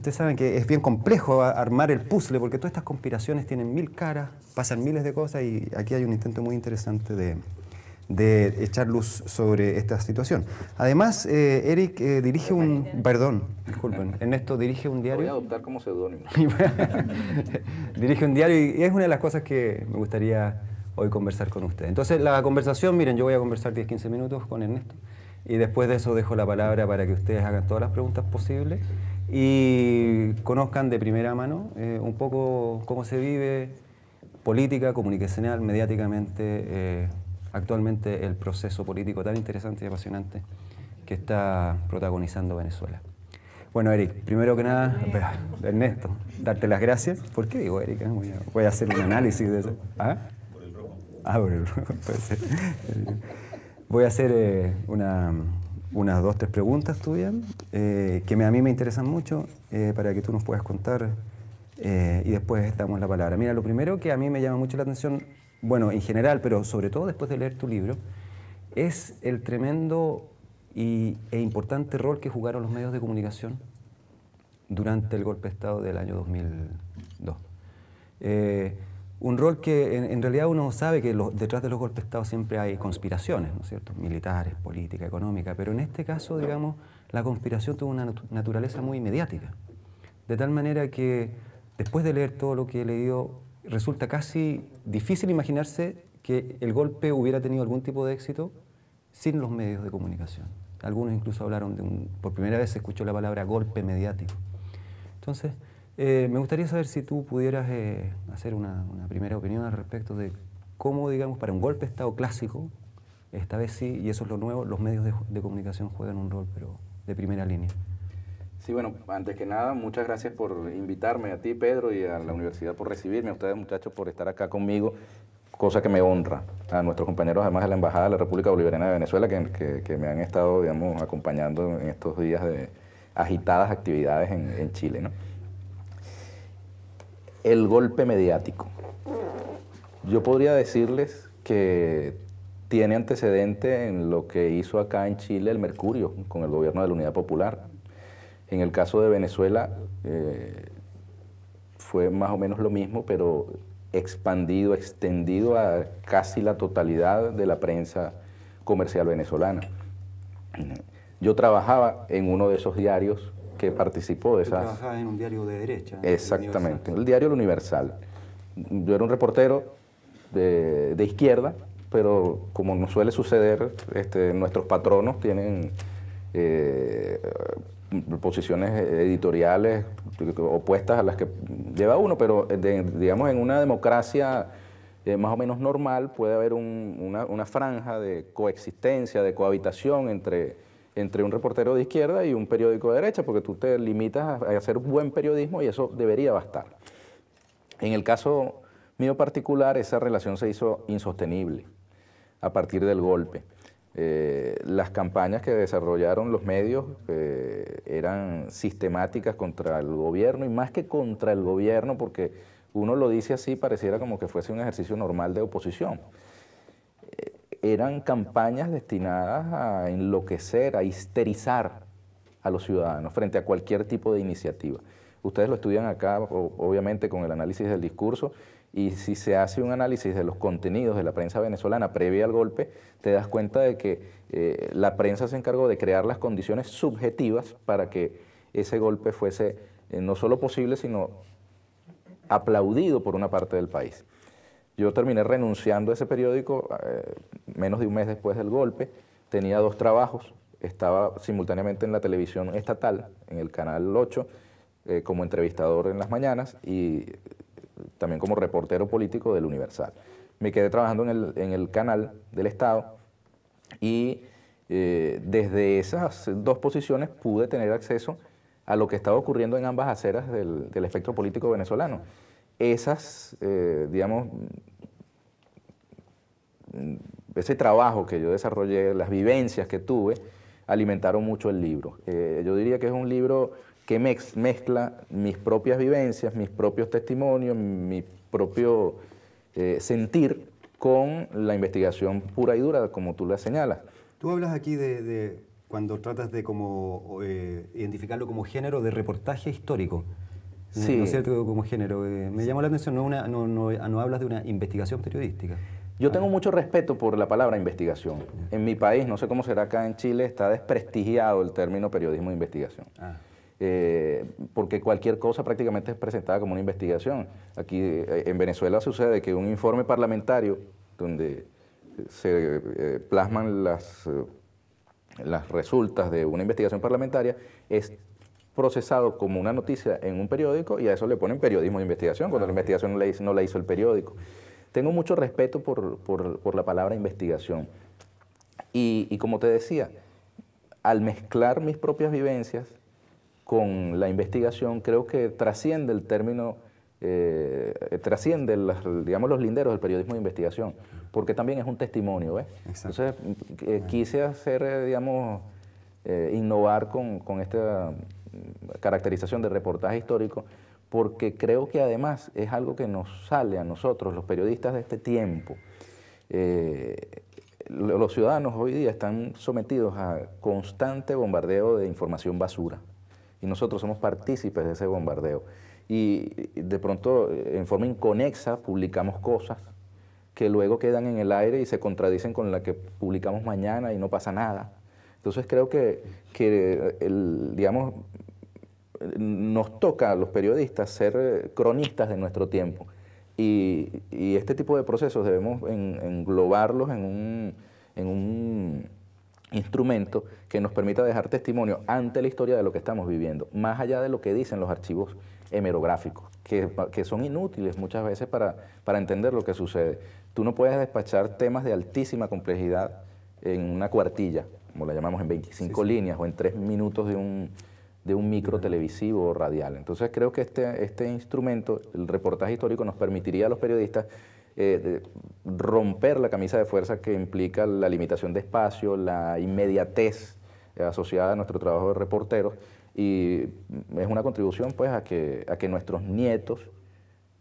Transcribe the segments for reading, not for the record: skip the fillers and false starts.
ustedes saben que es bien complejo armar el puzzle, porque todas estas conspiraciones tienen 1000 caras, pasan miles de cosas, y aquí hay un intento muy interesante de echar luz sobre esta situación. Además, Eric dirige un... Perdón, disculpen. Ernesto dirige un diario. Voy a adoptar como seudónimo. Dirige un diario y es una de las cosas que me gustaría hoy conversar con ustedes. Entonces, la conversación, miren, yo voy a conversar 10-15 minutos con Ernesto y después de eso dejo la palabra para que ustedes hagan todas las preguntas posibles y conozcan de primera mano un poco cómo se vive política, comunicacional, mediáticamente, actualmente el proceso político tan interesante y apasionante que está protagonizando Venezuela. Bueno, Eric, primero que nada, Ernesto, darte las gracias. ¿Por qué digo Eric? Voy a hacer un análisis de eso. ¿Ah? Por el rojo. Ah, por el rojo, puede ser. Voy a hacer unas 2 o 3 preguntas tuyas que a mí me interesan mucho para que tú nos puedas contar y después damos la palabra. Mira, lo primero que a mí me llama mucho la atención, bueno, en general, pero sobre todo después de leer tu libro, es el tremendo e importante rol que jugaron los medios de comunicación durante el golpe de Estado del año 2002. Un rol que en realidad uno sabe que detrás de los golpes de Estado siempre hay conspiraciones, ¿no es cierto? Militares, política, económica, pero en este caso, digamos, la conspiración tuvo una naturaleza muy mediática. De tal manera que después de leer todo lo que he leído, resulta casi difícil imaginarse que el golpe hubiera tenido algún tipo de éxito sin los medios de comunicación. Algunos incluso hablaron por primera vez se escuchó la palabra golpe mediático. Entonces, me gustaría saber si tú pudieras hacer una primera opinión al respecto de cómo, digamos, para un golpe de Estado clásico, esta vez sí, y eso es lo nuevo, los medios de comunicación juegan un rol, pero de primera línea. Sí, bueno, antes que nada, muchas gracias por invitarme, a ti, Pedro, y a la universidad por recibirme, a ustedes, muchachos, por estar acá conmigo, cosa que me honra. A nuestros compañeros, además de la Embajada de la República Bolivariana de Venezuela, que me han estado, digamos, acompañando en estos días de agitadas actividades en Chile, ¿no? El golpe mediático. Yo podría decirles que tiene antecedente en lo que hizo acá en Chile el Mercurio, con el gobierno de la Unidad Popular. En el caso de Venezuela fue más o menos lo mismo, pero expandido, extendido a casi la totalidad de la prensa comercial venezolana. Yo trabajaba en uno de esos diarios que participó de esas... Trabajaba en un diario de derecha. Exactamente, el diario El Universal. Yo era un reportero de izquierda, pero como nos suele suceder, nuestros patronos tienen posiciones editoriales opuestas a las que lleva uno, pero digamos en una democracia más o menos normal puede haber una franja de coexistencia, de cohabitación entre un reportero de izquierda y un periódico de derecha, porque tú te limitas a hacer buen periodismo y eso debería bastar. En el caso mío particular, esa relación se hizo insostenible a partir del golpe. Las campañas que desarrollaron los medios eran sistemáticas contra el gobierno, y más que contra el gobierno, porque uno lo dice así, pareciera como que fuese un ejercicio normal de oposición. Eran campañas destinadas a enloquecer, a histerizar a los ciudadanos frente a cualquier tipo de iniciativa. Ustedes lo estudian acá, obviamente, con el análisis del discurso, y si se hace un análisis de los contenidos de la prensa venezolana previa al golpe, te das cuenta de que la prensa se encargó de crear las condiciones subjetivas para que ese golpe fuese no solo posible, sino aplaudido por una parte del país. Yo terminé renunciando a ese periódico menos de un mes después del golpe. Tenía 2 trabajos, estaba simultáneamente en la televisión estatal, en el Canal 8, como entrevistador en las mañanas y también como reportero político del Universal. Me quedé trabajando en el canal del Estado y desde esas 2 posiciones pude tener acceso a lo que estaba ocurriendo en ambas aceras del espectro político venezolano. Digamos, ese trabajo que yo desarrollé, las vivencias que tuve, alimentaron mucho el libro. Yo diría que es un libro que mezcla mis propias vivencias, mis propios testimonios, mi propio sentir con la investigación pura y dura, como tú la señalas. Tú hablas aquí de cuando tratas de como, identificarlo como género de reportaje histórico. Sí. ¿No es cierto? Como género. Me llamó la atención, no hablas de una investigación periodística. Yo tengo mucho respeto por la palabra investigación. En mi país, no sé cómo será acá en Chile, está desprestigiado el término periodismo de investigación. Porque cualquier cosa prácticamente es presentada como una investigación. Aquí en Venezuela sucede que un informe parlamentario donde se plasman las resultas de una investigación parlamentaria es procesado como una noticia en un periódico y a eso le ponen periodismo de investigación, cuando la investigación no la hizo el periódico. Tengo mucho respeto por la palabra investigación. Y como te decía, al mezclar mis propias vivencias con la investigación, creo que trasciende el término, trasciende digamos, los linderos del periodismo de investigación, porque también es un testimonio, ¿ves? Entonces, quise hacer, digamos, innovar con esta caracterización de reportaje histórico, porque creo que además es algo que nos sale a nosotros, los periodistas de este tiempo. Los ciudadanos hoy día están sometidos a constante bombardeo de información basura y nosotros somos partícipes de ese bombardeo. Y de pronto, en forma inconexa, publicamos cosas que luego quedan en el aire y se contradicen con la que publicamos mañana y no pasa nada. Entonces creo que digamos, nos toca a los periodistas ser cronistas de nuestro tiempo y este tipo de procesos debemos englobarlos en un instrumento que nos permita dejar testimonio ante la historia de lo que estamos viviendo, más allá de lo que dicen los archivos hemerográficos, que son inútiles muchas veces para entender lo que sucede. Tú no puedes despachar temas de altísima complejidad en una cuartilla, como la llamamos, en 25 líneas o en 3 minutos de un micro televisivo o radial. Entonces creo que este instrumento, el reportaje histórico, nos permitiría a los periodistas romper la camisa de fuerza que implica la limitación de espacio, la inmediatez asociada a nuestro trabajo de reporteros, y es una contribución pues a que nuestros nietos,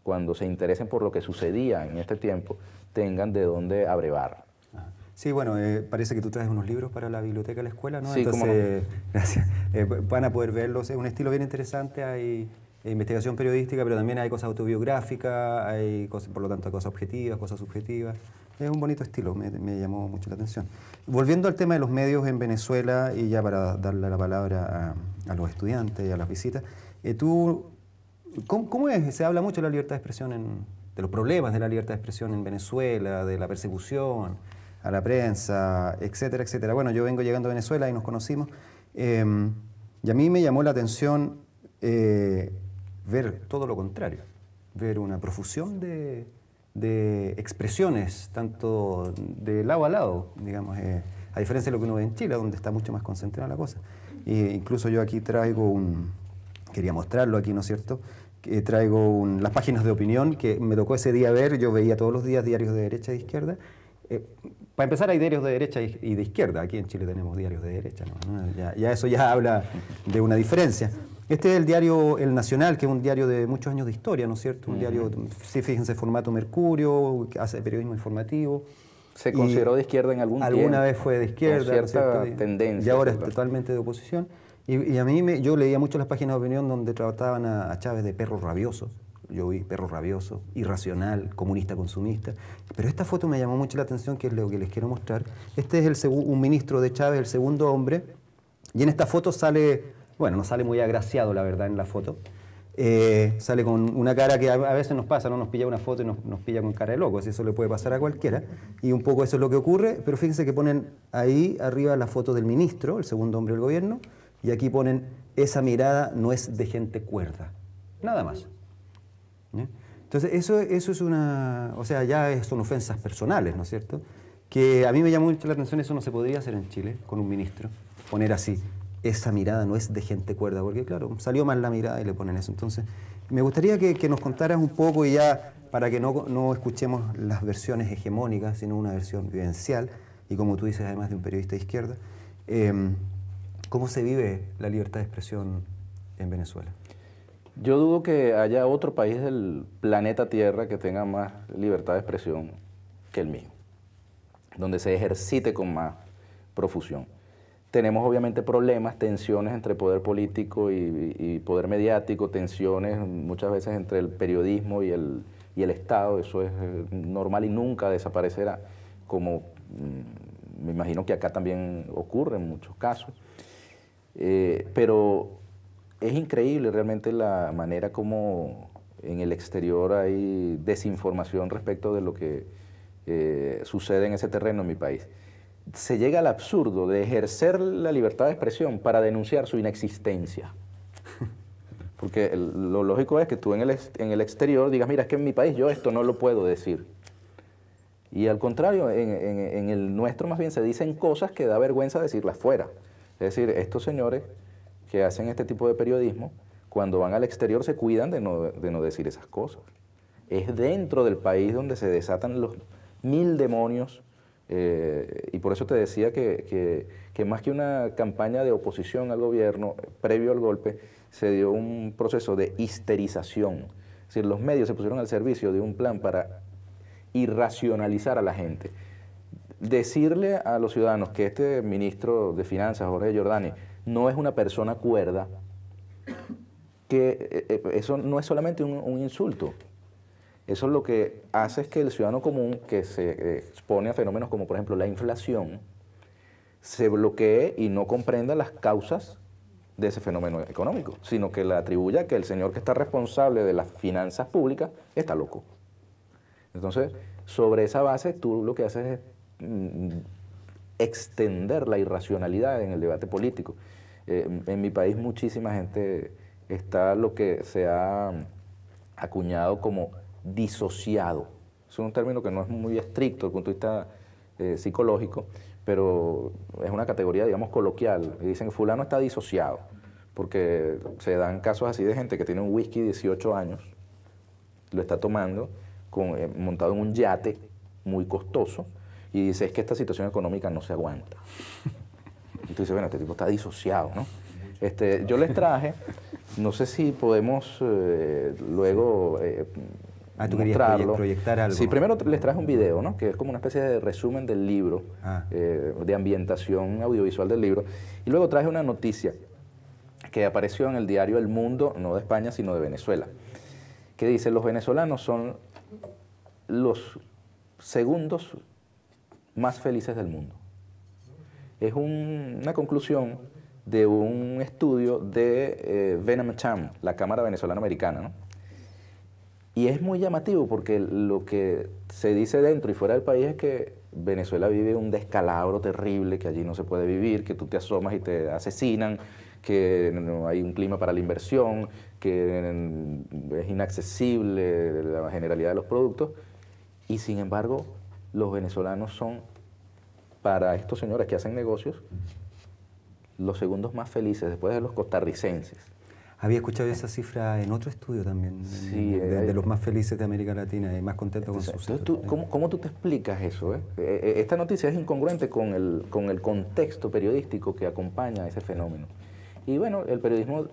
cuando se interesen por lo que sucedía en este tiempo, tengan de dónde abrevar. Sí, bueno, parece que tú traes unos libros para la biblioteca de la escuela, ¿no? Sí, entonces, gracias. Van a poder verlos, es un estilo bien interesante, hay investigación periodística, pero también hay cosas autobiográficas, hay cosas, por lo tanto, cosas objetivas, cosas subjetivas. Es un bonito estilo, me llamó mucho la atención. Volviendo al tema de los medios en Venezuela, y ya para darle la palabra a los estudiantes y a las visitas, ¿cómo es? Se habla mucho de la libertad de expresión, de los problemas de la libertad de expresión en Venezuela, de la persecución a la prensa, etcétera, etcétera. Bueno, yo vengo llegando a Venezuela y nos conocimos, y a mí me llamó la atención ver todo lo contrario, ver una profusión de expresiones, tanto de lado a lado, digamos, a diferencia de lo que uno ve en Chile, donde está mucho más concentrada la cosa. Incluso yo aquí traigo quería mostrarlo aquí, ¿no es cierto?, que traigo las páginas de opinión que me tocó ese día ver. Yo veía todos los días diarios de derecha y de izquierda. Para empezar, hay diarios de derecha y de izquierda. Aquí en Chile tenemos diarios de derecha, ¿no? Ya eso ya habla de una diferencia. Este es el diario El Nacional, que es un diario de muchos años de historia, ¿no es cierto? Un diario, sí, fíjense, formato Mercurio, que hace periodismo informativo. ¿Se consideró de izquierda en algún tiempo? Alguna vez fue de izquierda, con cierta tendencia. Y ahora es totalmente de oposición. Y a mí, yo leía mucho las páginas de opinión donde trataban a Chávez de perro rabioso. Yo vi perro rabioso, irracional, comunista consumista. Pero esta foto me llamó mucho la atención, que es lo que les quiero mostrar. Este es un ministro de Chávez, el segundo hombre. Y en esta foto sale, bueno, no sale muy agraciado, la verdad, en la foto. Sale con una cara que a veces nos pasa, ¿no? Nos pilla una foto y nos pilla con cara de loco, así eso le puede pasar a cualquiera. Y un poco eso es lo que ocurre, pero fíjense que ponen ahí arriba la foto del ministro, el segundo hombre del gobierno, y aquí ponen, esa mirada no es de gente cuerda. Nada más. Entonces, eso es una... O sea, ya son ofensas personales, ¿no es cierto? Que a mí me llamó mucho la atención, eso no se podría hacer en Chile con un ministro, poner así, esa mirada no es de gente cuerda, porque claro, salió mal la mirada y le ponen eso. Entonces, me gustaría que nos contaras un poco, y ya para que no escuchemos las versiones hegemónicas, sino una versión vivencial, y como tú dices, además de un periodista de izquierda, ¿cómo se vive la libertad de expresión en Venezuela? Yo dudo que haya otro país del planeta Tierra que tenga más libertad de expresión que el mío, donde se ejercite con más profusión. Tenemos obviamente problemas, tensiones entre poder político y poder mediático, tensiones muchas veces entre el periodismo y el Estado. Eso es normal y nunca desaparecerá, como me imagino que acá también ocurre en muchos casos. Pero es increíble realmente la manera como en el exterior hay desinformación respecto de lo que sucede en ese terreno en mi país. Se llega al absurdo de ejercer la libertad de expresión para denunciar su inexistencia. Porque lo lógico es que tú en el exterior digas, mira, es que en mi país yo esto no lo puedo decir. Y al contrario, en el nuestro más bien se dicen cosas que da vergüenza decirlas fuera. Es decir, estos señores que hacen este tipo de periodismo, cuando van al exterior se cuidan de no decir esas cosas. Es dentro del país donde se desatan los mil demonios. Y por eso te decía que más que una campaña de oposición al gobierno, previo al golpe, se dio un proceso de histerización. Es decir, los medios se pusieron al servicio de un plan para irracionalizar a la gente. Decirle a los ciudadanos que este ministro de Finanzas, Jorge Giordani, no es una persona cuerda, que eso no es solamente un insulto. Eso lo que hace es que el ciudadano común, que se expone a fenómenos como por ejemplo la inflación, se bloquee y no comprenda las causas de ese fenómeno económico, sino que le atribuya que el señor que está responsable de las finanzas públicas está loco. Entonces, sobre esa base, tú lo que haces es extender la irracionalidad en el debate político. En mi país muchísima gente está lo que se ha acuñado como disociado. Es un término que no es muy estricto desde el punto de vista psicológico, pero es una categoría, digamos, coloquial. Y dicen, fulano está disociado, porque se dan casos así de gente que tiene un whisky 18 años, lo está tomando, montado en un yate muy costoso, y dice, es que esta situación económica no se aguanta. Y tú dices, bueno, este tipo está disociado, ¿no? Yo les traje, no sé si podemos luego tú mostrarlo. querías proyectar algo. Sí, primero les traje un video, ¿no? Que es como una especie de resumen del libro, de ambientación audiovisual del libro. Y luego traje una noticia que apareció en el diario El Mundo, no de España, sino de Venezuela, que dice, los venezolanos son los segundos más felices del mundo. Es una conclusión de un estudio de VENAMCHAM, la Cámara Venezolana Americana, ¿no? Y es muy llamativo porque lo que se dice dentro y fuera del país es que Venezuela vive un descalabro terrible, que allí no se puede vivir, que tú te asomas y te asesinan, que no hay un clima para la inversión, que es inaccesible la generalidad de los productos. Y sin embargo, los venezolanos son, para estos señores que hacen negocios, los segundos más felices después de los costarricenses. Había escuchado esa cifra en otro estudio también, sí, de los más felices de América Latina y más contentos con su salud. ¿Cómo tú te explicas eso? Esta noticia es incongruente con el contexto periodístico que acompaña a ese fenómeno. Y bueno, el periodismo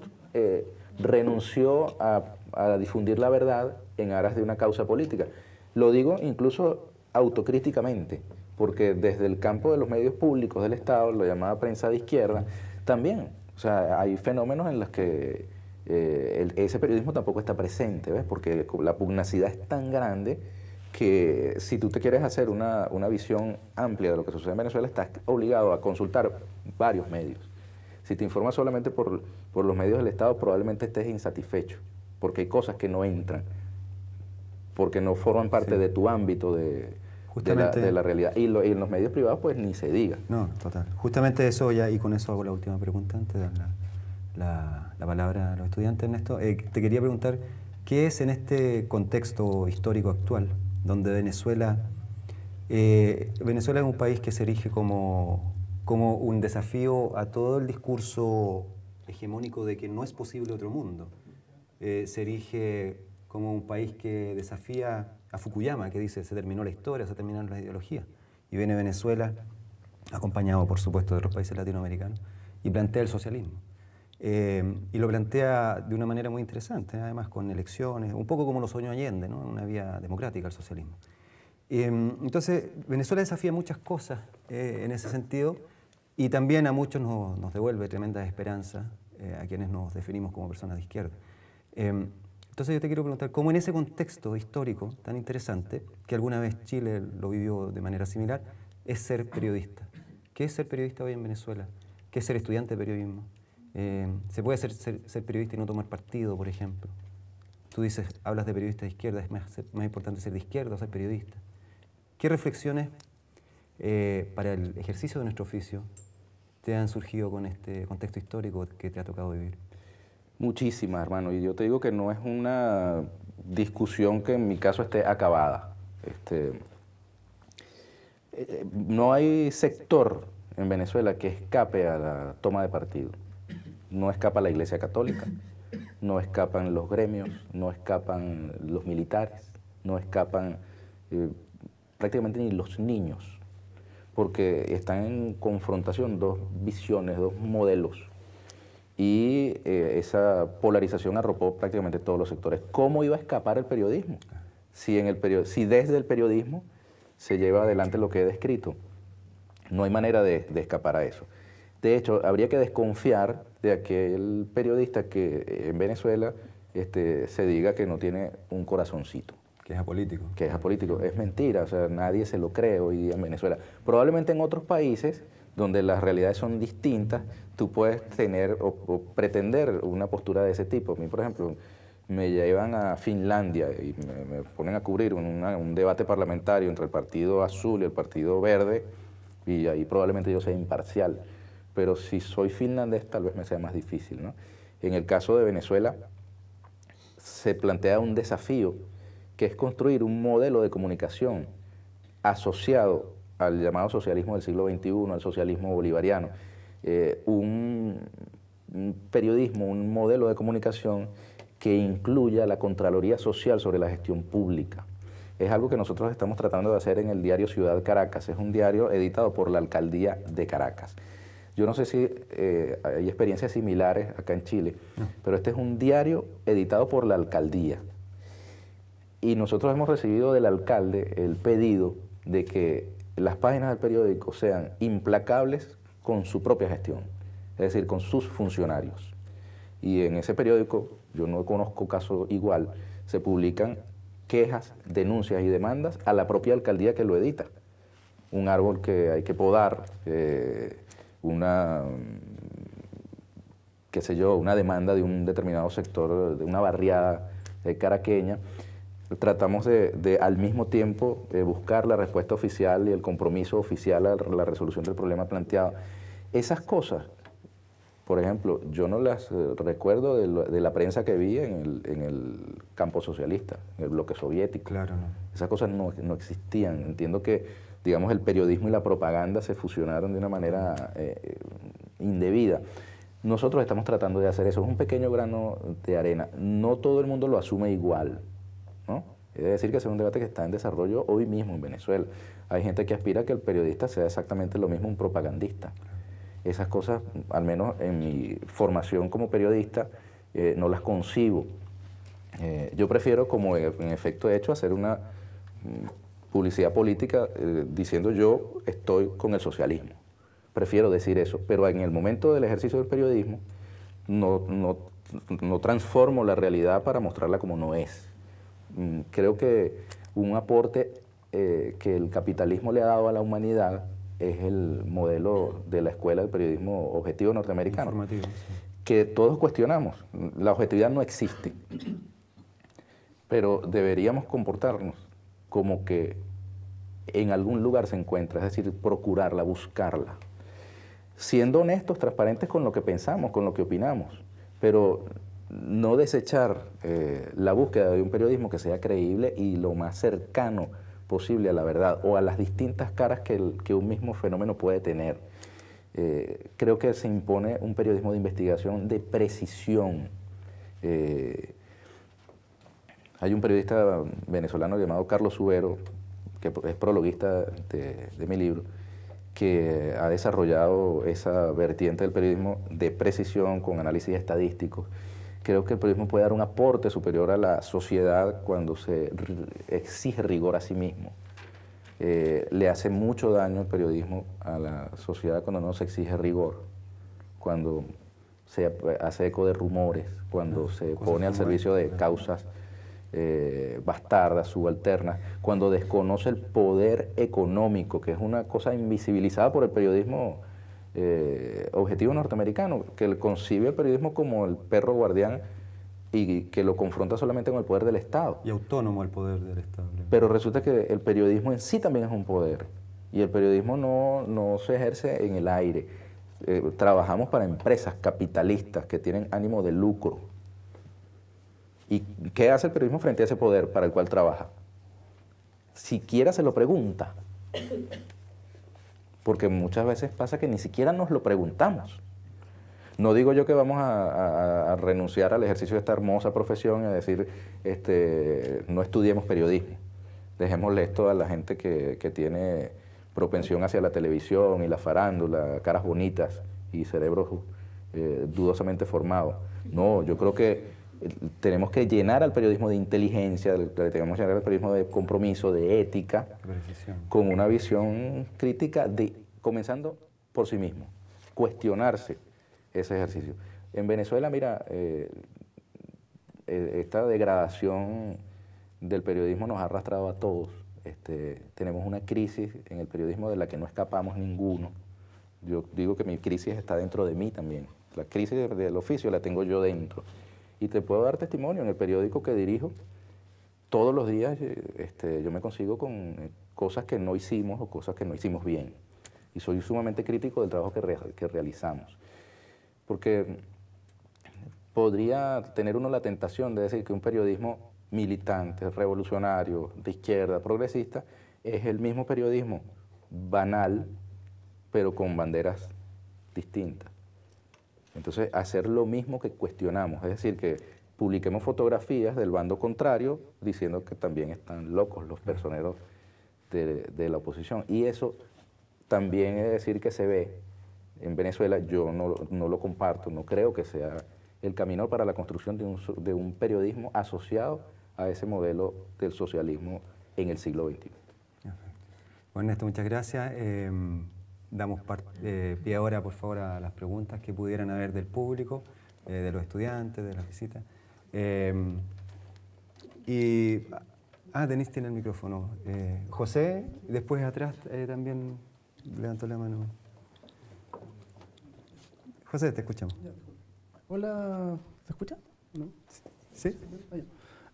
renunció a difundir la verdad en aras de una causa política. Lo digo incluso autocríticamente, porque desde el campo de los medios públicos del Estado, lo llamaba prensa de izquierda, también, o sea, hay fenómenos en los que ese periodismo tampoco está presente, ¿ves? Porque la pugnacidad es tan grande que si tú te quieres hacer una visión amplia de lo que sucede en Venezuela, estás obligado a consultar varios medios. Si te informas solamente por los medios del Estado, probablemente estés insatisfecho, porque hay cosas que no entran, porque no forman parte de tu ámbito de la realidad. Y en los medios privados, pues ni se diga. No, total. Justamente eso ya, y con eso hago la última pregunta antes de dar la palabra a los estudiantes, Ernesto. Te quería preguntar, ¿qué es en este contexto histórico actual, donde Venezuela es un país que se erige como un desafío a todo el discurso hegemónico de que no es posible otro mundo? Se erige como un país que desafía a Fukuyama, que dice, se terminó la historia, se terminaron las ideologías. Y viene Venezuela, acompañado por supuesto de otros países latinoamericanos, y plantea el socialismo. Y lo plantea de una manera muy interesante, además con elecciones, un poco como lo soñó Allende, ¿no? Una vía democrática al socialismo. Entonces, Venezuela desafía muchas cosas en ese sentido, Y también a muchos nos devuelve tremenda esperanza, a quienes nos definimos como personas de izquierda. Entonces yo te quiero preguntar, ¿cómo en ese contexto histórico tan interesante, que alguna vez Chile lo vivió de manera similar, es ser periodista? ¿Qué es ser periodista hoy en Venezuela? ¿Qué es ser estudiante de periodismo? ¿Se puede ser periodista y no tomar partido, por ejemplo? Tú dices, hablas de periodista de izquierda, ¿es más importante ser de izquierda o ser periodista? ¿Qué reflexiones para el ejercicio de nuestro oficio te han surgido con este contexto histórico que te ha tocado vivir? Muchísimas, hermano, y yo te digo que no es una discusión que en mi caso esté acabada. No hay sector en Venezuela que escape a la toma de partido. No escapa la Iglesia Católica, no escapan los gremios, no escapan los militares, no escapan prácticamente ni los niños, porque están en confrontación dos visiones, dos modelos. Y esa polarización arropó prácticamente todos los sectores. ¿Cómo iba a escapar el periodismo? Si desde el periodismo se lleva adelante lo que he descrito, no hay manera de escapar a eso. De hecho, habría que desconfiar de aquel periodista que en Venezuela se diga que no tiene un corazoncito. Que es apolítico. Que es apolítico. Es mentira, o sea, nadie se lo cree hoy día en Venezuela. Probablemente en otros países donde las realidades son distintas, tú puedes tener o pretender una postura de ese tipo. A mí, por ejemplo, me llevan a Finlandia y me ponen a cubrir un debate parlamentario entre el Partido Azul y el Partido Verde, y ahí probablemente yo sea imparcial. Pero si soy finlandés, tal vez me sea más difícil, ¿no? En el caso de Venezuela, se plantea un desafío, que es construir un modelo de comunicación asociado al llamado socialismo del siglo XXI, al socialismo bolivariano, un periodismo, un modelo de comunicación que incluya la Contraloría Social sobre la gestión pública. Es algo que nosotros estamos tratando de hacer en el diario Ciudad Caracas. Es un diario editado por la Alcaldía de Caracas. Yo no sé si hay experiencias similares acá en Chile, pero este es un diario editado por la Alcaldía. Y nosotros hemos recibido del alcalde el pedido de que las páginas del periódico sean implacables con su propia gestión, es decir, con sus funcionarios. Y en ese periódico, yo no conozco caso igual, se publican quejas, denuncias y demandas a la propia alcaldía que lo edita. Un árbol que hay que podar, una demanda de un determinado sector, de una barriada caraqueña. Tratamos de al mismo tiempo buscar la respuesta oficial y el compromiso oficial a la resolución del problema planteado. Esas cosas, por ejemplo, yo no las recuerdo de la prensa que vi en el campo socialista, en el bloque soviético. Claro, no. Esas cosas no existían. Entiendo que, digamos, el periodismo y la propaganda se fusionaron de una manera indebida. Nosotros estamos tratando de hacer eso. Es un pequeño grano de arena. No todo el mundo lo asume igual, ¿no? Es decir, que ese es un debate que está en desarrollo hoy mismo en Venezuela. Hay gente que aspira a que el periodista sea exactamente lo mismo un propagandista. Esas cosas, al menos en mi formación como periodista, no las concibo. Yo prefiero, como en efecto he hecho, hacer una publicidad política diciendo yo estoy con el socialismo. Prefiero decir eso, pero en el momento del ejercicio del periodismo no transformo la realidad para mostrarla como no es. Creo que un aporte que el capitalismo le ha dado a la humanidad es el modelo de la Escuela de Periodismo Objetivo norteamericano, Informativo, sí. Que todos cuestionamos. La objetividad no existe, pero deberíamos comportarnos como que en algún lugar se encuentra, es decir, procurarla, buscarla, siendo honestos, transparentes con lo que pensamos, con lo que opinamos, pero no desechar la búsqueda de un periodismo que sea creíble y lo más cercano posible a la verdad o a las distintas caras que un mismo fenómeno puede tener. Creo que se impone un periodismo de investigación de precisión. Hay un periodista venezolano llamado Carlos Subero, que es prologuista de mi libro, que ha desarrollado esa vertiente del periodismo de precisión con análisis estadísticos. Creo que el periodismo puede dar un aporte superior a la sociedad cuando se exige rigor a sí mismo. Le hace mucho daño el periodismo a la sociedad cuando no se exige rigor, cuando se hace eco de rumores, cuando se pone al servicio de causas bastardas, subalternas, cuando desconoce el poder económico, que es una cosa invisibilizada por el periodismo objetivo norteamericano, que concibe el periodismo como el perro guardián y que lo confronta solamente con el poder del Estado. Y autónomo el poder del Estado. Pero resulta que el periodismo en sí también es un poder, y el periodismo no se ejerce en el aire. Trabajamos para empresas capitalistas que tienen ánimo de lucro. ¿Y qué hace el periodismo frente a ese poder para el cual trabaja? Siquiera se lo pregunta. Porque muchas veces pasa que ni siquiera nos lo preguntamos. No digo yo que vamos a renunciar al ejercicio de esta hermosa profesión y a decir, no estudiemos periodismo. Dejémosle esto a la gente que tiene propensión hacia la televisión y la farándula, caras bonitas y cerebros dudosamente formados. No, yo creo que tenemos que llenar al periodismo de inteligencia, tenemos que llenar al periodismo de compromiso, de ética, con una visión crítica, comenzando por sí mismo, cuestionarse ese ejercicio. En Venezuela, mira, esta degradación del periodismo nos ha arrastrado a todos. Tenemos una crisis en el periodismo de la que no escapamos ninguno. Yo digo que mi crisis está dentro de mí también. La crisis del oficio la tengo yo dentro. Y te puedo dar testimonio, en el periódico que dirijo, todos los días yo me consigo con cosas que no hicimos o cosas que no hicimos bien. Y soy sumamente crítico del trabajo que realizamos. Porque podría tener uno la tentación de decir que un periodismo militante, revolucionario, de izquierda, progresista, es el mismo periodismo banal, pero con banderas distintas. Entonces, hacer lo mismo que cuestionamos, es decir, que publiquemos fotografías del bando contrario diciendo que también están locos los personeros de la oposición. Y eso también es decir que se ve en Venezuela. Yo no lo comparto, no creo que sea el camino para la construcción de un periodismo asociado a ese modelo del socialismo en el siglo XXI. Bueno, Ernesto, muchas gracias. Damos pie ahora, por favor, a las preguntas que pudieran haber del público, de los estudiantes, de las visitas. Denise tiene el micrófono. José, después atrás también levantó la mano. José, te escuchamos. Hola, ¿se escucha? ¿No? ¿Sí?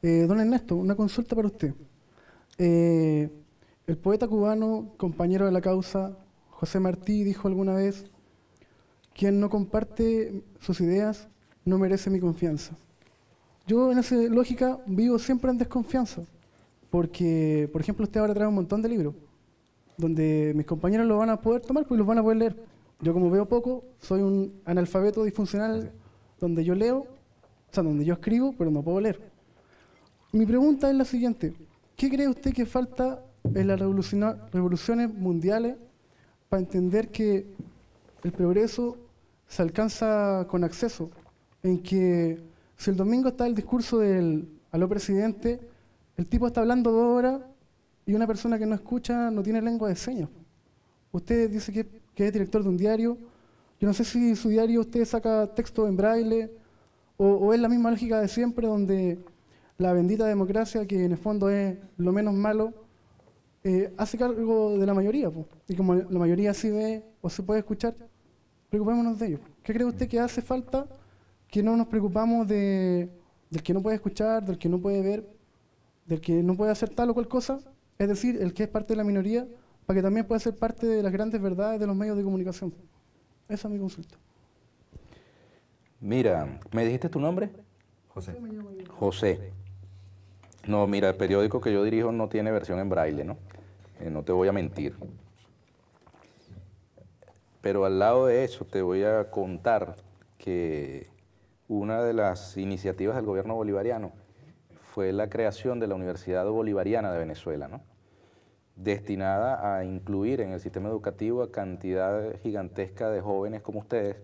Don Ernesto, una consulta para usted. El poeta cubano, compañero de la causa, José Martí, dijo alguna vez: quien no comparte sus ideas no merece mi confianza. Yo en esa lógica vivo siempre en desconfianza, porque, por ejemplo, usted ahora trae un montón de libros, donde mis compañeros lo van a poder tomar pues los van a poder leer. Yo, como veo poco, soy un analfabeto disfuncional, donde yo leo, o sea, donde yo escribo, pero no puedo leer. Mi pregunta es la siguiente: ¿qué cree usted que falta en las revoluciones mundiales para entender que el progreso se alcanza con acceso? En que si el domingo está el discurso del aló presidente, el tipo está hablando 2 horas y una persona que no escucha no tiene lengua de señas. Usted dice que es director de un diario. Yo no sé si su diario usted saca texto en braille o es la misma lógica de siempre, donde la bendita democracia, que en el fondo es lo menos malo, hace cargo de la mayoría, pues. Y como la mayoría sí ve o se puede escuchar, preocupémonos de ellos. ¿Qué cree usted que hace falta que no nos preocupamos del que no puede escuchar, del que no puede ver, del que no puede hacer tal o cual cosa? Es decir, el que es parte de la minoría, para que también pueda ser parte de las grandes verdades de los medios de comunicación. Esa es mi consulta. Mira, ¿me dijiste tu nombre? José. José. No, mira, el periódico que yo dirijo no tiene versión en braille, ¿no? No te voy a mentir. Pero al lado de eso te voy a contar que una de las iniciativas del gobierno bolivariano fue la creación de la Universidad Bolivariana de Venezuela, ¿no? Destinada a incluir en el sistema educativo a cantidad gigantesca de jóvenes como ustedes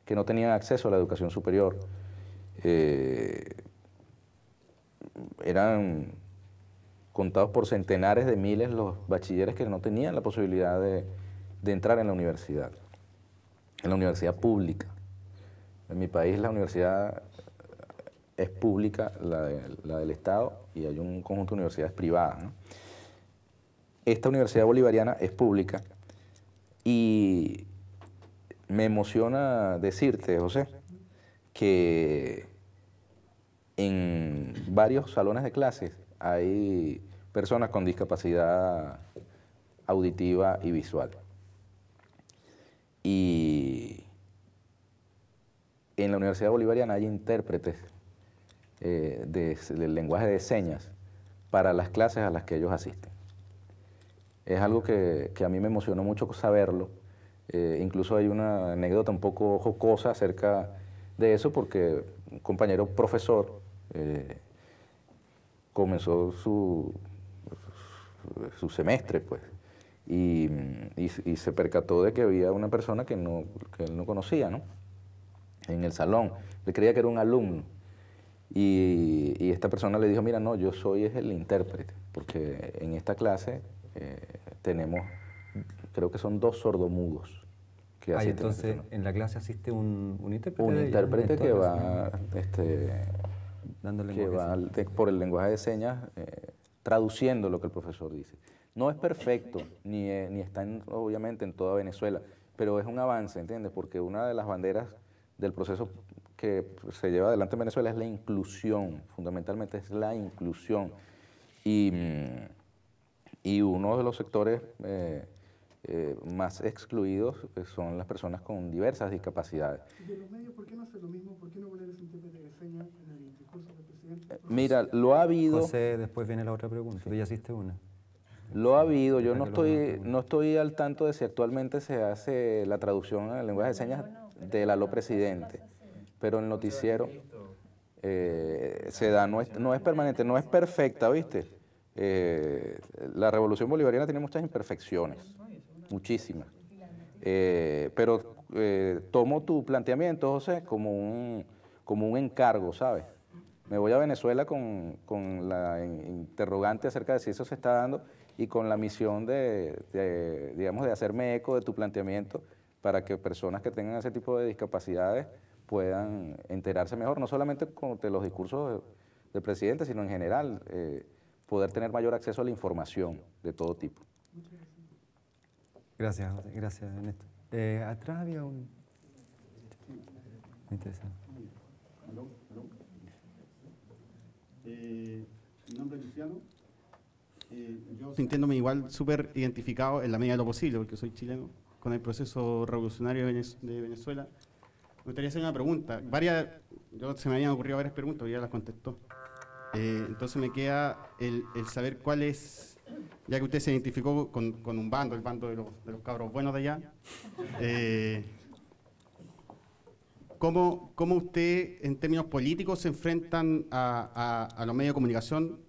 que no tenían acceso a la educación superior. Eran contados por centenares de miles los bachilleres que no tenían la posibilidad de entrar en la universidad pública. En mi país la universidad es pública, la del Estado, y hay un conjunto de universidades privadas, ¿no? Esta Universidad Bolivariana es pública y me emociona decirte, José, que en varios salones de clases hay personas con discapacidad auditiva y visual. Y en la Universidad Bolivariana hay intérpretes del lenguaje de señas para las clases a las que ellos asisten. Es algo que a mí me emocionó mucho saberlo. Incluso hay una anécdota un poco jocosa acerca de eso, porque un compañero profesor comenzó su semestre, pues, y se percató de que había una persona que él no conocía, ¿no?, en el salón. Él creía que era un alumno. Y esta persona le dijo, mira, no, yo soy el intérprete, porque en esta clase tenemos, creo que son 2 sordomudos que asisten. Entonces, en la clase asiste un intérprete. Un intérprete que va, por el lenguaje de señas, traduciendo lo que el profesor dice. No es perfecto, ni está obviamente en toda Venezuela, pero es un avance, ¿entiendes? Porque una de las banderas del proceso que se lleva adelante en Venezuela es la inclusión, fundamentalmente es la inclusión. Y uno de los sectores más excluidos son las personas con diversas discapacidades. ¿Y de los medios por qué no hacer lo mismo? ¿Por qué no poner ese intérprete de señas en el discurso del presidente? Mira, lo ha habido... José, después viene la otra pregunta, tú ya hiciste una. Lo ha habido, yo no estoy al tanto de si actualmente se hace la traducción en el lenguaje de señas del aló presidente, pero el noticiero se da, no es permanente, no es perfecta, ¿viste? La Revolución Bolivariana tiene muchas imperfecciones, muchísimas, pero tomo tu planteamiento, José, como un encargo, ¿sabes? Me voy a Venezuela con la interrogante acerca de si eso se está dando y con la misión digamos, de hacerme eco de tu planteamiento para que personas que tengan ese tipo de discapacidades puedan enterarse mejor, no solamente de los discursos del presidente, sino en general, poder tener mayor acceso a la información de todo tipo. Gracias, José. Gracias, Ernesto. Atrás había un... Interesante. Mi nombre es Luciano. Yo sintiéndome igual súper identificado en la medida de lo posible, porque soy chileno, con el proceso revolucionario de Venezuela. Me gustaría hacer una pregunta. Se me habían ocurrido varias preguntas, pero ya las contestó. Entonces me queda el saber cuál es, ya que usted se identificó con un bando, el bando de los cabros buenos de allá, ¿cómo usted, en términos políticos, se enfrentan a los medios de comunicación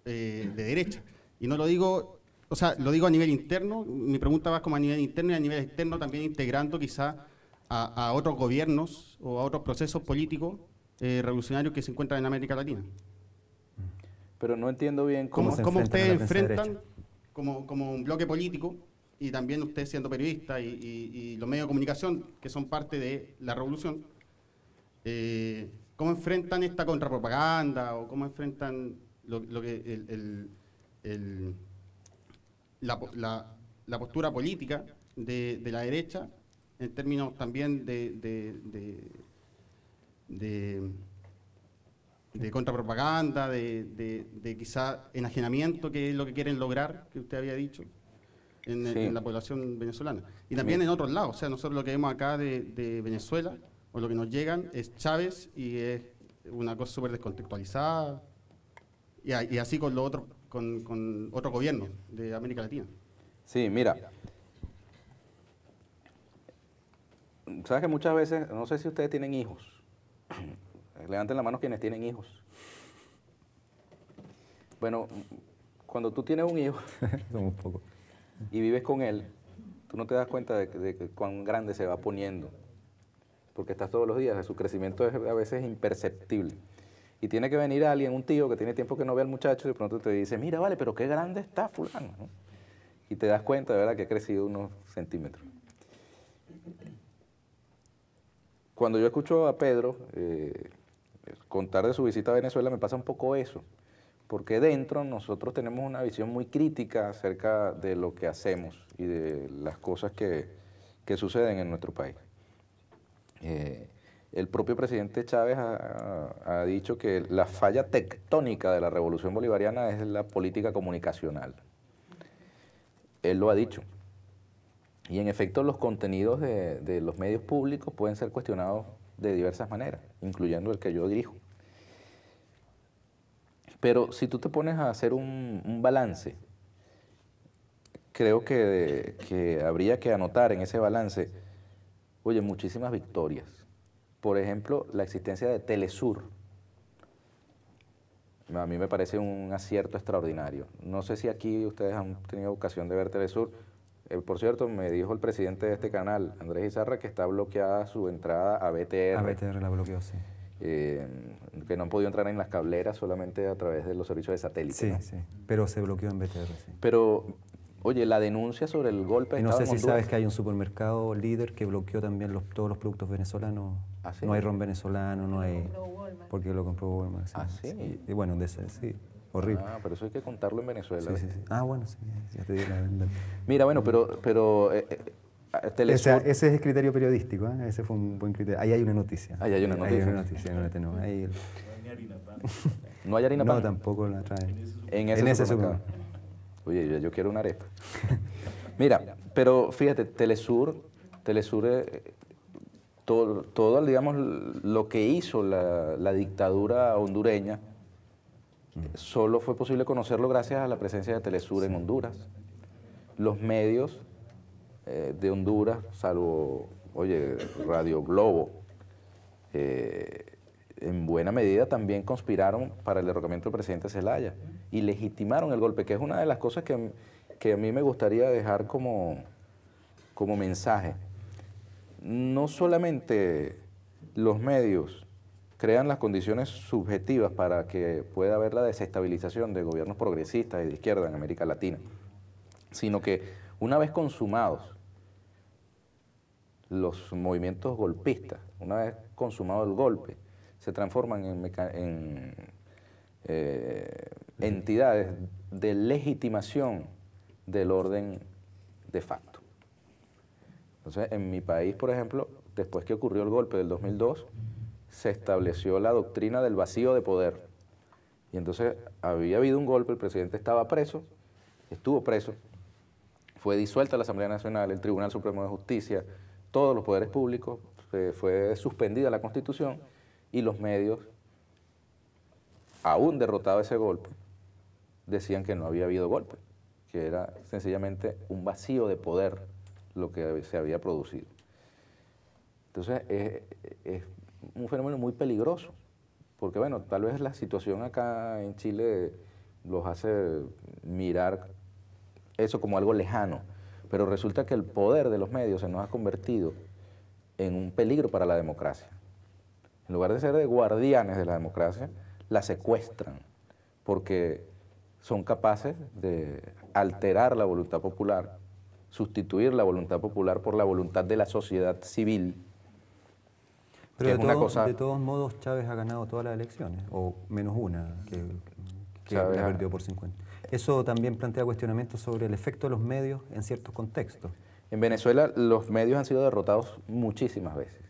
de derecha? Y no lo digo, o sea, lo digo a nivel interno, mi pregunta va como a nivel interno y a nivel externo también integrando quizá a otros gobiernos o a otros procesos políticos revolucionarios que se encuentran en América Latina. Pero no entiendo bien ¿Cómo ustedes enfrentan como un bloque político, y también usted siendo periodista y los medios de comunicación que son parte de la revolución, cómo enfrentan esta contrapropaganda o cómo enfrentan la postura política de la derecha en términos también de contrapropaganda, de quizá enajenamiento, que es lo que quieren lograr, que usted había dicho, en la población venezolana. Y también en otros lados, o sea, nosotros lo que vemos acá de Venezuela, o lo que nos llegan, es Chávez, y es una cosa súper descontextualizada, y así con con otros gobiernos de América Latina. Sí, mira, sabes que muchas veces, no sé si ustedes tienen hijos, levanten la mano quienes tienen hijos. Bueno, cuando tú tienes un hijo Somos pocos. y vives con él, tú no te das cuenta de cuán grande se va poniendo, porque estás todos los días, su crecimiento es a veces imperceptible. y tiene que venir alguien, un tío que tiene tiempo que no ve al muchacho y de pronto te dice, mira, vale, pero qué grande está fulano, ¿no? Y te das cuenta de verdad que ha crecido unos centímetros. Cuando yo escucho a Pedro contar de su visita a Venezuela, me pasa un poco eso, porque dentro nosotros tenemos una visión muy crítica acerca de lo que hacemos y de las cosas que suceden en nuestro país. El propio presidente Chávez ha dicho que la falla tectónica de la revolución bolivariana es la política comunicacional. Él lo ha dicho. Y en efecto los contenidos de los medios públicos pueden ser cuestionados de diversas maneras, incluyendo el que yo dirijo. Pero si tú te pones a hacer un balance, creo que habría que anotar en ese balance, oye, muchísimas victorias. Por ejemplo, la existencia de Telesur. A mí me parece un acierto extraordinario. No sé si aquí ustedes han tenido ocasión de ver Telesur. Por cierto, me dijo el presidente de este canal, Andrés Izarra, que está bloqueada su entrada a BTR. A BTR la bloqueó, sí. Que no han podido entrar en las cableras solamente a través de los servicios de satélite. Sí, ¿no? sí, pero se bloqueó en BTR, sí. Pero, oye, la denuncia sobre el golpe de Y no Estado sé en si Honduras, sabes que hay un supermercado líder que bloqueó también todos los productos venezolanos. ¿Ah, sí? No hay ron venezolano, no hay... Porque lo compró Walmart. Sí. ¿Ah, sí? Y bueno, sí, horrible. Ah, pero eso hay que contarlo en Venezuela. Sí, sí, sí. Ah, bueno, sí, ya te digo la verdad. Mira, bueno, pero Telesur... Ese es el criterio periodístico, ¿eh? Ese fue un buen criterio. Ahí hay una noticia. Ahí hay una noticia. Hay una noticia, no la tenemos. Ahí... ¿No hay harina No, pan? tampoco la traen. En ese supermercado. Oye, yo quiero una arepa. Mira, pero fíjate, Telesur todo, digamos, lo que hizo la dictadura hondureña, solo fue posible conocerlo gracias a la presencia de Telesur en Honduras. Los medios de Honduras, salvo, oye, Radio Globo, en buena medida también conspiraron para el derrocamiento del presidente Zelaya y legitimaron el golpe, que es una de las cosas que a mí me gustaría dejar como mensaje. No solamente los medios crean las condiciones subjetivas para que pueda haber la desestabilización de gobiernos progresistas y de izquierda en América Latina, sino que una vez consumados los movimientos golpistas, una vez consumado el golpe, se transforman en entidades de legitimación del orden de facto. Entonces, en mi país, por ejemplo, después que ocurrió el golpe del 2002, se estableció la doctrina del vacío de poder. Y entonces había habido un golpe, el presidente estaba preso, estuvo preso, fue disuelta la Asamblea Nacional, el Tribunal Supremo de Justicia, todos los poderes públicos, fue suspendida la Constitución y los medios, aún derrotado ese golpe, decían que no había habido golpe, que era sencillamente un vacío de poder lo que se había producido. Entonces, es un fenómeno muy peligroso, porque bueno, tal vez la situación acá en Chile los hace mirar eso como algo lejano, pero resulta que el poder de los medios se nos ha convertido en un peligro para la democracia. En lugar de ser de guardianes de la democracia, la secuestran, porque son capaces de alterar la voluntad popular, sustituir la voluntad popular por la voluntad de la sociedad civil. Pero de todos modos Chávez ha ganado todas las elecciones, o menos una, que la perdió por 50. Eso también plantea cuestionamientos sobre el efecto de los medios en ciertos contextos. En Venezuela los medios han sido derrotados muchísimas veces.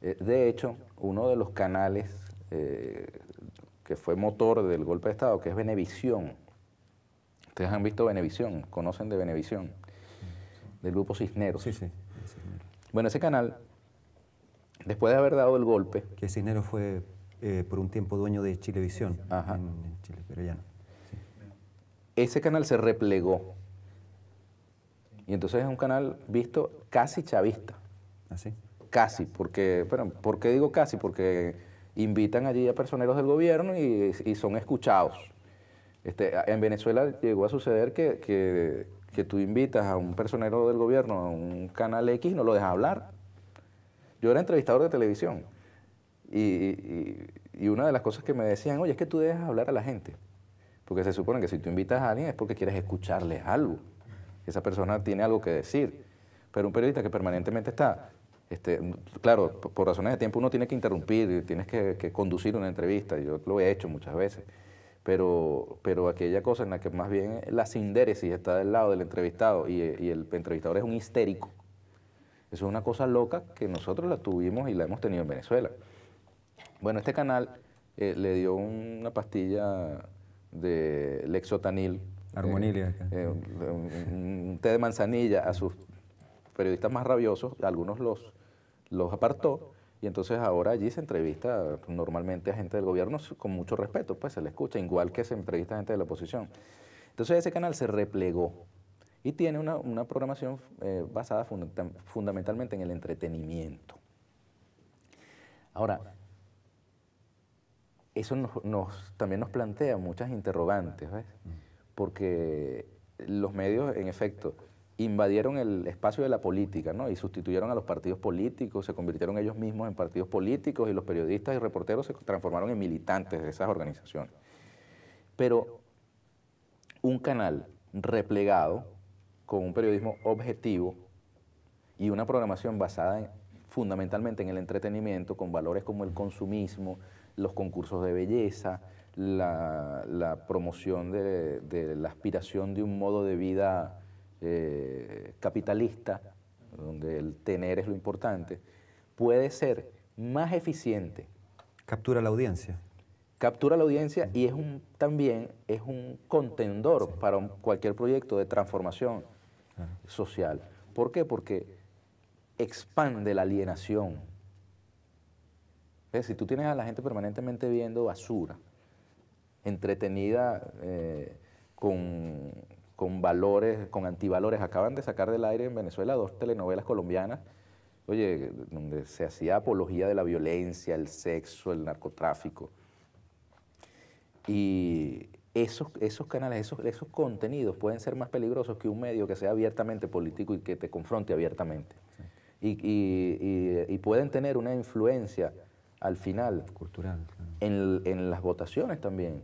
De hecho, uno de los canales que fue motor del golpe de Estado, que es Venevisión. Ustedes han visto Venevisión, conocen de Venevisión, del grupo Cisneros. Sí, sí. Bueno, ese canal, después de haber dado el golpe... Que Cisneros fue por un tiempo dueño de Chilevisión en Chile, pero ya no. Sí. Ese canal se replegó. Y entonces es un canal visto casi chavista. ¿Ah, sí? Casi, porque, bueno, ¿por qué digo casi? Porque invitan allí a personeros del gobierno y son escuchados. En Venezuela llegó a suceder que tú invitas a un personero del gobierno a un canal X y no lo dejas hablar. Yo era entrevistador de televisión y y una de las cosas que me decían, oye, es que tú debes hablar a la gente. Porque se supone que si tú invitas a alguien es porque quieres escucharles algo. Esa persona tiene algo que decir. Pero un periodista que permanentemente está, claro, por razones de tiempo uno tiene que interrumpir, tienes que conducir una entrevista, yo lo he hecho muchas veces. Pero aquella cosa en la que más bien la sindéresis está del lado del entrevistado y el entrevistador es un histérico, eso es una cosa loca que nosotros la tuvimos y la hemos tenido en Venezuela. Bueno, este canal le dio una pastilla de Lexotanil, Armonilia. un té de manzanilla a sus periodistas más rabiosos, algunos los apartó, y entonces ahora allí se entrevista normalmente a gente del gobierno con mucho respeto, pues se le escucha, igual que se entrevista a gente de la oposición. Entonces ese canal se replegó y tiene una programación basada fundamentalmente en el entretenimiento. Ahora, eso también nos plantea muchas interrogantes, ¿ves? Porque los medios, en efecto, invadieron el espacio de la política, ¿no? Y sustituyeron a los partidos políticos, se convirtieron ellos mismos en partidos políticos y los periodistas y reporteros se transformaron en militantes de esas organizaciones. Pero un canal replegado con un periodismo objetivo y una programación basada fundamentalmente en el entretenimiento, con valores como el consumismo, los concursos de belleza, la promoción de la aspiración de un modo de vida capitalista, donde el tener es lo importante, puede ser más eficiente. Captura la audiencia. Captura la audiencia y también es un contendor para cualquier proyecto de transformación social. ¿Por qué? Porque expande la alienación. Si tú tienes a la gente permanentemente viendo basura, entretenida con valores, con antivalores. Acaban de sacar del aire en Venezuela 2 telenovelas colombianas, oye, donde se hacía apología de la violencia, el sexo, el narcotráfico. Y esos canales, esos contenidos pueden ser más peligrosos que un medio que sea abiertamente político y que te confronte abiertamente. Sí. Y pueden tener una influencia al final cultural, claro, en las votaciones también.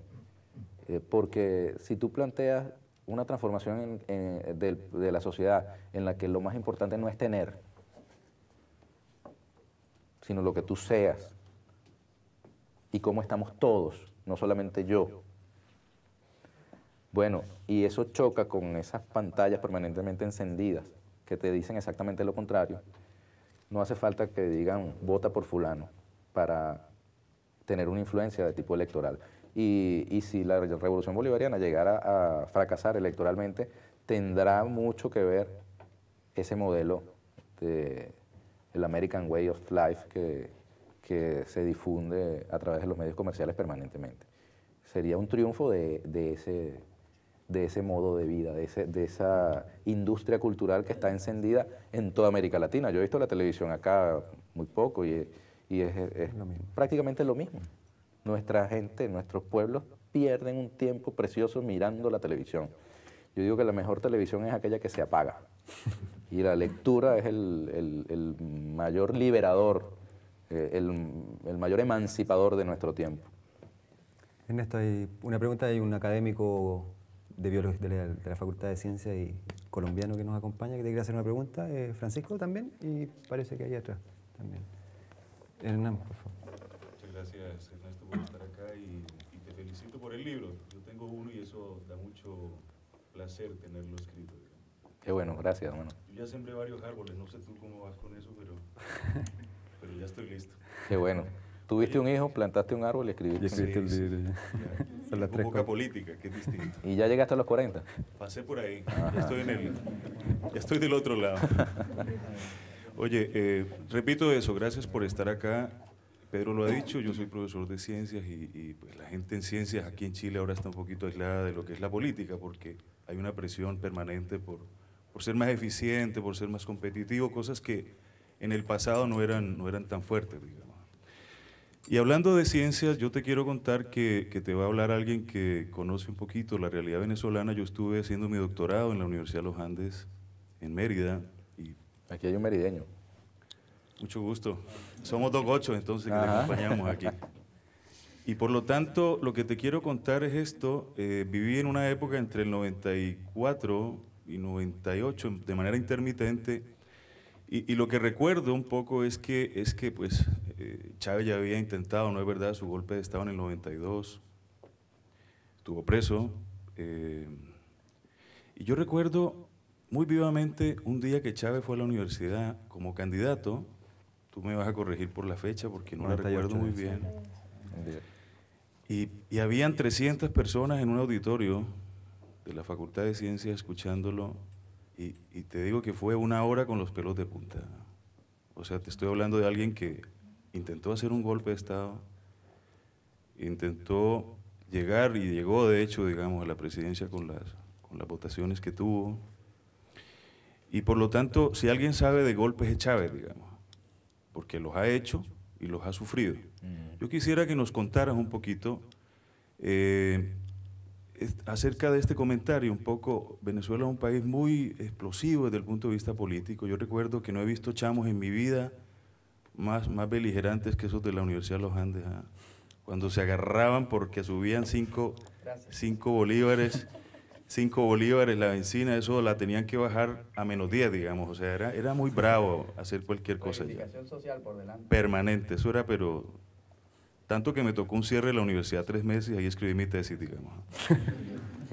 Porque si tú planteas una transformación de la sociedad en la que lo más importante no es tener, sino lo que tú seas y cómo estamos todos, no solamente yo. Bueno, y eso choca con esas pantallas permanentemente encendidas que te dicen exactamente lo contrario. No hace falta que digan vota por fulano para tener una influencia de tipo electoral. Y si la revolución bolivariana llegara a fracasar electoralmente, tendrá mucho que ver ese modelo del American Way of Life que se difunde a través de los medios comerciales permanentemente. Sería un triunfo de ese modo de vida, de esa industria cultural que está encendida en toda América Latina. Yo he visto la televisión acá muy poco y es prácticamente lo mismo. Nuestra gente, nuestros pueblos pierden un tiempo precioso mirando la televisión. Yo digo que la mejor televisión es aquella que se apaga. Y la lectura es el mayor liberador, el mayor emancipador de nuestro tiempo. Ernesto, hay una pregunta de un académico de la Facultad de Ciencias y colombiano que nos acompaña, que te quiere hacer una pregunta. Francisco también, y parece que hay atrás también. Hernán, por favor. Muchas gracias, Ernesto, por estar acá y te felicito por el libro. Yo tengo uno y eso da mucho placer tenerlo escrito. Qué bueno, gracias, hermano. Yo ya sembré varios árboles, no sé tú cómo vas con eso, pero ya estoy listo. Qué bueno. Tuviste un hijo, plantaste un árbol y escribiste. Y escribiste el libro. Son las tres cosas. Política, que es distinto. ¿Y ya llegaste a los 40? Pasé por ahí, ya estoy del otro lado. Oye, repito eso, gracias por estar acá. Pedro lo ha dicho, yo soy profesor de ciencias y pues la gente en ciencias aquí en Chile ahora está un poquito aislada de lo que es la política porque hay una presión permanente por ser más eficiente, por ser más competitivo, cosas que en el pasado no eran tan fuertes, digamos. Y hablando de ciencias, yo te quiero contar que te va a hablar alguien que conoce un poquito la realidad venezolana. Yo estuve haciendo mi doctorado en la Universidad de los Andes, en Mérida. Y aquí hay un merideño. Mucho gusto. Somos 2 gochos, entonces, que le acompañamos aquí. Y por lo tanto, lo que te quiero contar es esto. Viví en una época entre el 94 y 98 de manera intermitente. Y lo que recuerdo un poco es que pues, Chávez ya había intentado, no es verdad, su golpe de Estado en el 92. Estuvo preso. Y yo recuerdo muy vivamente un día que Chávez fue a la universidad como candidato. Tú me vas a corregir por la fecha porque no la 98, recuerdo muy sí. bien. Y habían 300 personas en un auditorio de la Facultad de Ciencias escuchándolo, y te digo que fue una hora con los pelos de punta. O sea, te estoy hablando de alguien que intentó hacer un golpe de Estado, intentó llegar y llegó de hecho, digamos, a la presidencia con las votaciones que tuvo. Y por lo tanto, si alguien sabe de golpes es Chávez, digamos, porque los ha hecho y los ha sufrido. Yo quisiera que nos contaras un poquito acerca de este comentario, un poco. Venezuela es un país muy explosivo desde el punto de vista político. Yo recuerdo que no he visto chamos en mi vida más beligerantes que esos de la Universidad de los Andes, ¿ah? Cuando se agarraban porque subían 5 bolívares, 5 bolívares la benzina, eso la tenían que bajar a -10, digamos. O sea, era muy bravo hacer cualquier cosa allá. Reivindicación social por delante. Permanente, eso era, pero tanto que me tocó un cierre de la universidad 3 meses y ahí escribí mi tesis, digamos.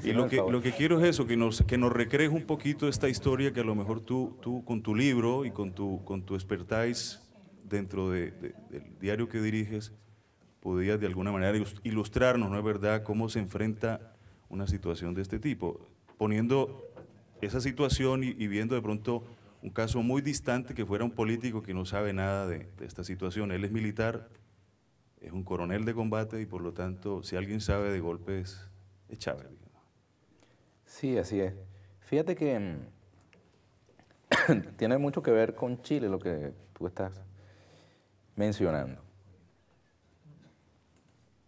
Y lo que quiero es eso, que nos recrees un poquito esta historia que a lo mejor tú con tu libro y con tu expertise dentro del diario que diriges, podías de alguna manera ilustrarnos, ¿no es verdad?, cómo se enfrenta una situación de este tipo, poniendo esa situación y viendo de pronto un caso muy distante que fuera un político que no sabe nada de esta situación. Él es militar, es un coronel de combate y por lo tanto, si alguien sabe de golpes, es Chávez, digamos. Sí, así es. Fíjate que tiene mucho que ver con Chile lo que tú estás mencionando.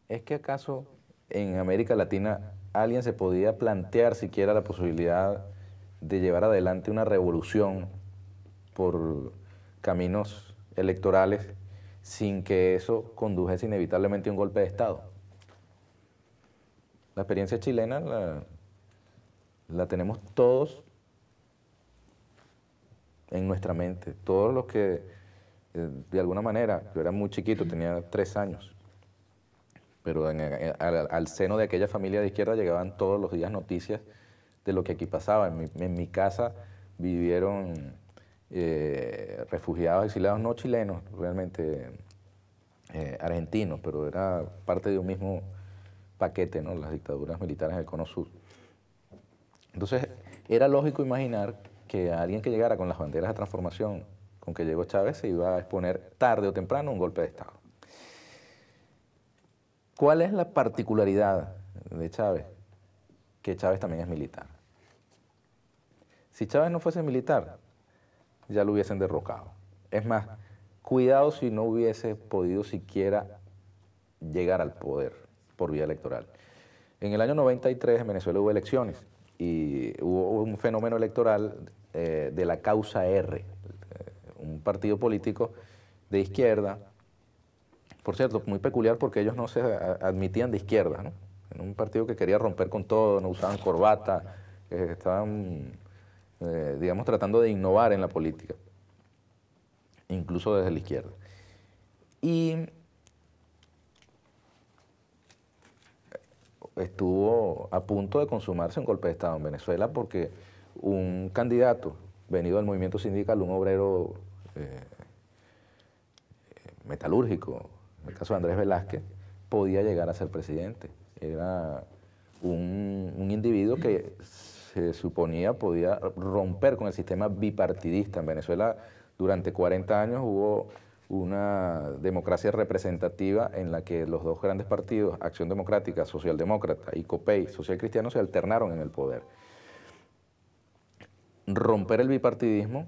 ¿Es que acaso en América Latina alguien se podía plantear siquiera la posibilidad de llevar adelante una revolución por caminos electorales sin que eso condujese inevitablemente a un golpe de Estado? La experiencia chilena la tenemos todos en nuestra mente, todos los que de alguna manera, yo era muy chiquito, tenía 3 años, pero al seno de aquella familia de izquierda llegaban todos los días noticias de lo que aquí pasaba. En mi casa vivieron refugiados, exiliados no chilenos, realmente argentinos, pero era parte de un mismo paquete, ¿no?, las dictaduras militares del Cono Sur. Entonces, era lógico imaginar que alguien que llegara con las banderas de transformación con que llegó Chávez se iba a exponer tarde o temprano a un golpe de Estado. ¿Cuál es la particularidad de Chávez? Que Chávez también es militar. Si Chávez no fuese militar, ya lo hubiesen derrocado. Es más, cuidado si no hubiese podido siquiera llegar al poder por vía electoral. En el año 93 en Venezuela hubo elecciones y hubo un fenómeno electoral de la causa R, un partido político de izquierda, por cierto, muy peculiar porque ellos no se admitían de izquierda, ¿no? En un partido que quería romper con todo, no usaban corbata, estaban, digamos, tratando de innovar en la política, incluso desde la izquierda. Y estuvo a punto de consumarse un golpe de Estado en Venezuela porque un candidato venido del movimiento sindical, un obrero metalúrgico, en el caso de Andrés Velázquez, podía llegar a ser presidente. Era un individuo que se suponía podía romper con el sistema bipartidista. En Venezuela durante 40 años hubo una democracia representativa en la que los dos grandes partidos, Acción Democrática, Socialdemócrata y COPEI, Social Cristiano, se alternaron en el poder. Romper el bipartidismo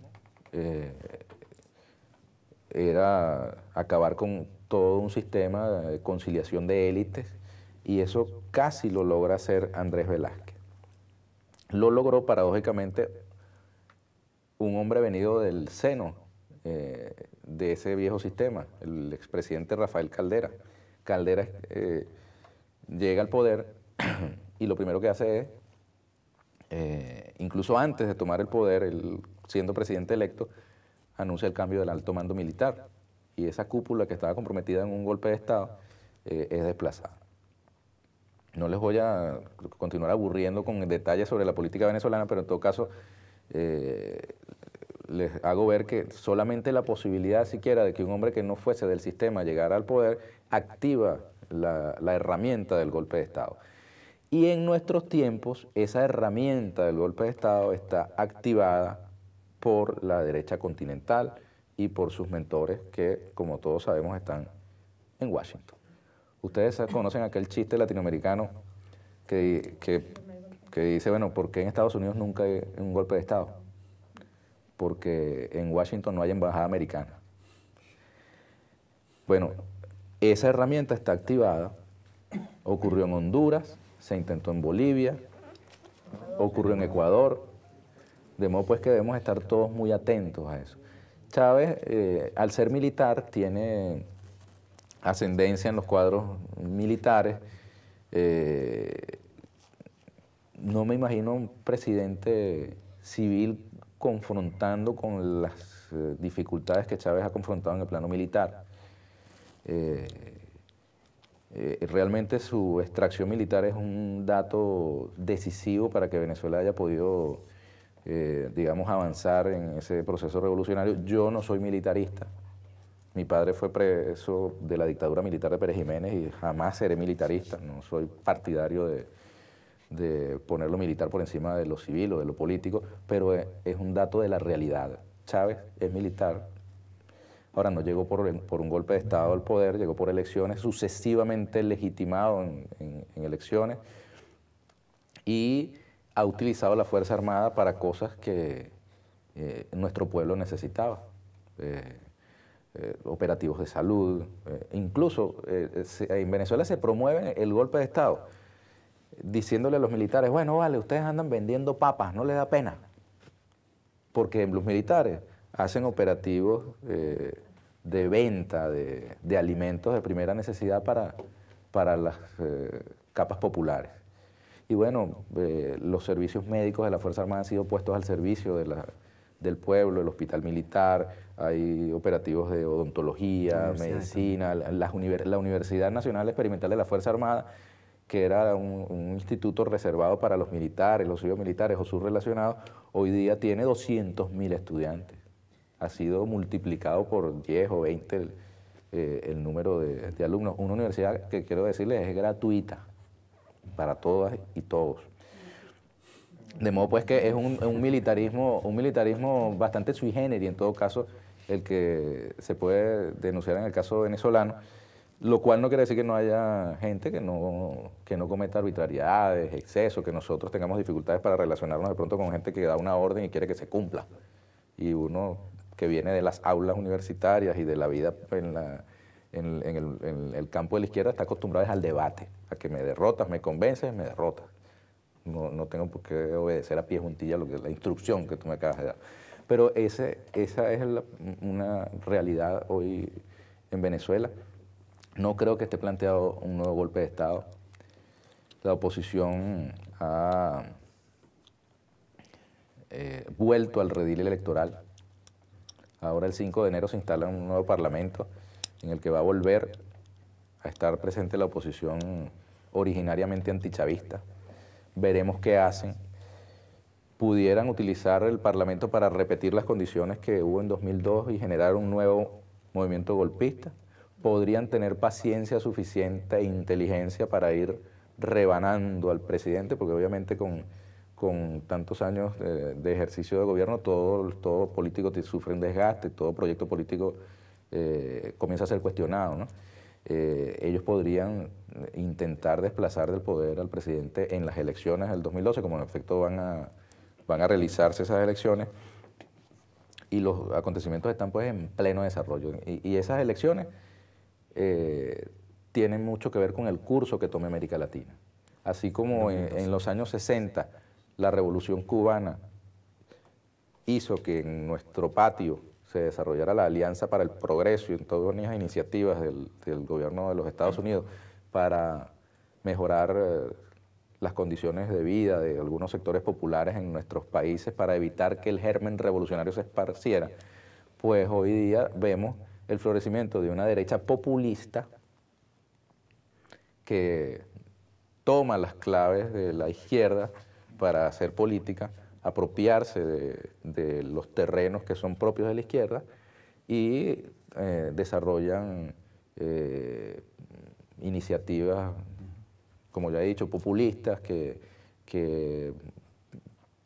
era acabar con todo un sistema de conciliación de élites y eso casi lo logra hacer Andrés Velázquez. Lo logró paradójicamente un hombre venido del seno de ese viejo sistema, el expresidente Rafael Caldera. Caldera llega al poder y lo primero que hace es, incluso antes de tomar el poder, él, siendo presidente electo, anuncia el cambio del alto mando militar. Y esa cúpula que estaba comprometida en un golpe de Estado es desplazada. No les voy a continuar aburriendo con detalles sobre la política venezolana, pero en todo caso les hago ver que solamente la posibilidad siquiera de que un hombre que no fuese del sistema llegara al poder activa la herramienta del golpe de Estado. Y en nuestros tiempos esa herramienta del golpe de Estado está activada por la derecha continental y por sus mentores que, como todos sabemos, están en Washington. Ustedes conocen aquel chiste latinoamericano que dice, bueno, ¿por qué en Estados Unidos nunca hay un golpe de Estado? Porque en Washington no hay embajada americana. Bueno, esa herramienta está activada, ocurrió en Honduras, se intentó en Bolivia, ocurrió en Ecuador, de modo pues que debemos estar todos muy atentos a eso. Chávez, al ser militar, tiene ascendencia en los cuadros militares. No me imagino un presidente civil confrontando con las dificultades que Chávez ha confrontado en el plano militar. Realmente su extracción militar es un dato decisivo para que Venezuela haya podido, digamos, avanzar en ese proceso revolucionario. Yo no soy militarista. Mi padre fue preso de la dictadura militar de Pérez Jiménez y jamás seré militarista. No soy partidario de poner lo militar por encima de lo civil o de lo político, pero es un dato de la realidad. Chávez es militar. Ahora, no llegó por un golpe de Estado al poder, llegó por elecciones, sucesivamente legitimado en elecciones, y ha utilizado la Fuerza Armada para cosas que nuestro pueblo necesitaba. Operativos de salud, incluso en Venezuela se promueve el golpe de Estado, diciéndole a los militares, bueno, vale, ustedes andan vendiendo papas, no les da pena, porque los militares hacen operativos de venta de alimentos de primera necesidad para las capas populares. Y bueno, los servicios médicos de la Fuerza Armada han sido puestos al servicio del pueblo, el hospital militar, hay operativos de odontología, medicina, la Universidad Nacional Experimental de la Fuerza Armada, que era un instituto reservado para los militares, los civiles militares o sus relacionados, hoy día tiene 200.000 estudiantes. Ha sido multiplicado por 10 o 20 el número de alumnos. Una universidad que, quiero decirles, es gratuita para todas y todos. De modo pues que es un militarismo bastante sui generis, en todo caso, el que se puede denunciar en el caso venezolano, lo cual no quiere decir que no haya gente que no cometa arbitrariedades, excesos, que nosotros tengamos dificultades para relacionarnos de pronto con gente que da una orden y quiere que se cumpla. Y uno que viene de las aulas universitarias y de la vida en el campo de la izquierda está acostumbrado al debate, a que me derrotas, me convences, me derrotas. No tengo por qué obedecer a pie juntilla la instrucción que tú me acabas de dar. Pero esa es una realidad hoy en Venezuela. No creo que esté planteado un nuevo golpe de Estado. La oposición ha vuelto al redil electoral. Ahora el 5 de enero se instala un nuevo parlamento en el que va a volver a estar presente la oposición originariamente antichavista. Veremos qué hacen. Pudieran utilizar el Parlamento para repetir las condiciones que hubo en 2002 y generar un nuevo movimiento golpista. Podrían tener paciencia suficiente e inteligencia para ir rebanando al presidente, porque obviamente con tantos años de ejercicio de gobierno, todo político sufre un desgaste, todo proyecto político comienza a ser cuestionado, ¿no? Ellos podrían intentar desplazar del poder al presidente en las elecciones del 2012, como en efecto van a realizarse esas elecciones, y los acontecimientos están pues en pleno desarrollo. Y esas elecciones tienen mucho que ver con el curso que tome América Latina. Así como en los años 60 la Revolución Cubana hizo que en nuestro patio se desarrollara la Alianza para el Progreso y en todas las iniciativas del gobierno de los Estados Unidos para mejorar las condiciones de vida de algunos sectores populares en nuestros países para evitar que el germen revolucionario se esparciera, pues hoy día vemos el florecimiento de una derecha populista que toma las claves de la izquierda para hacer política, apropiarse de los terrenos que son propios de la izquierda y desarrollan iniciativas, como ya he dicho, populistas que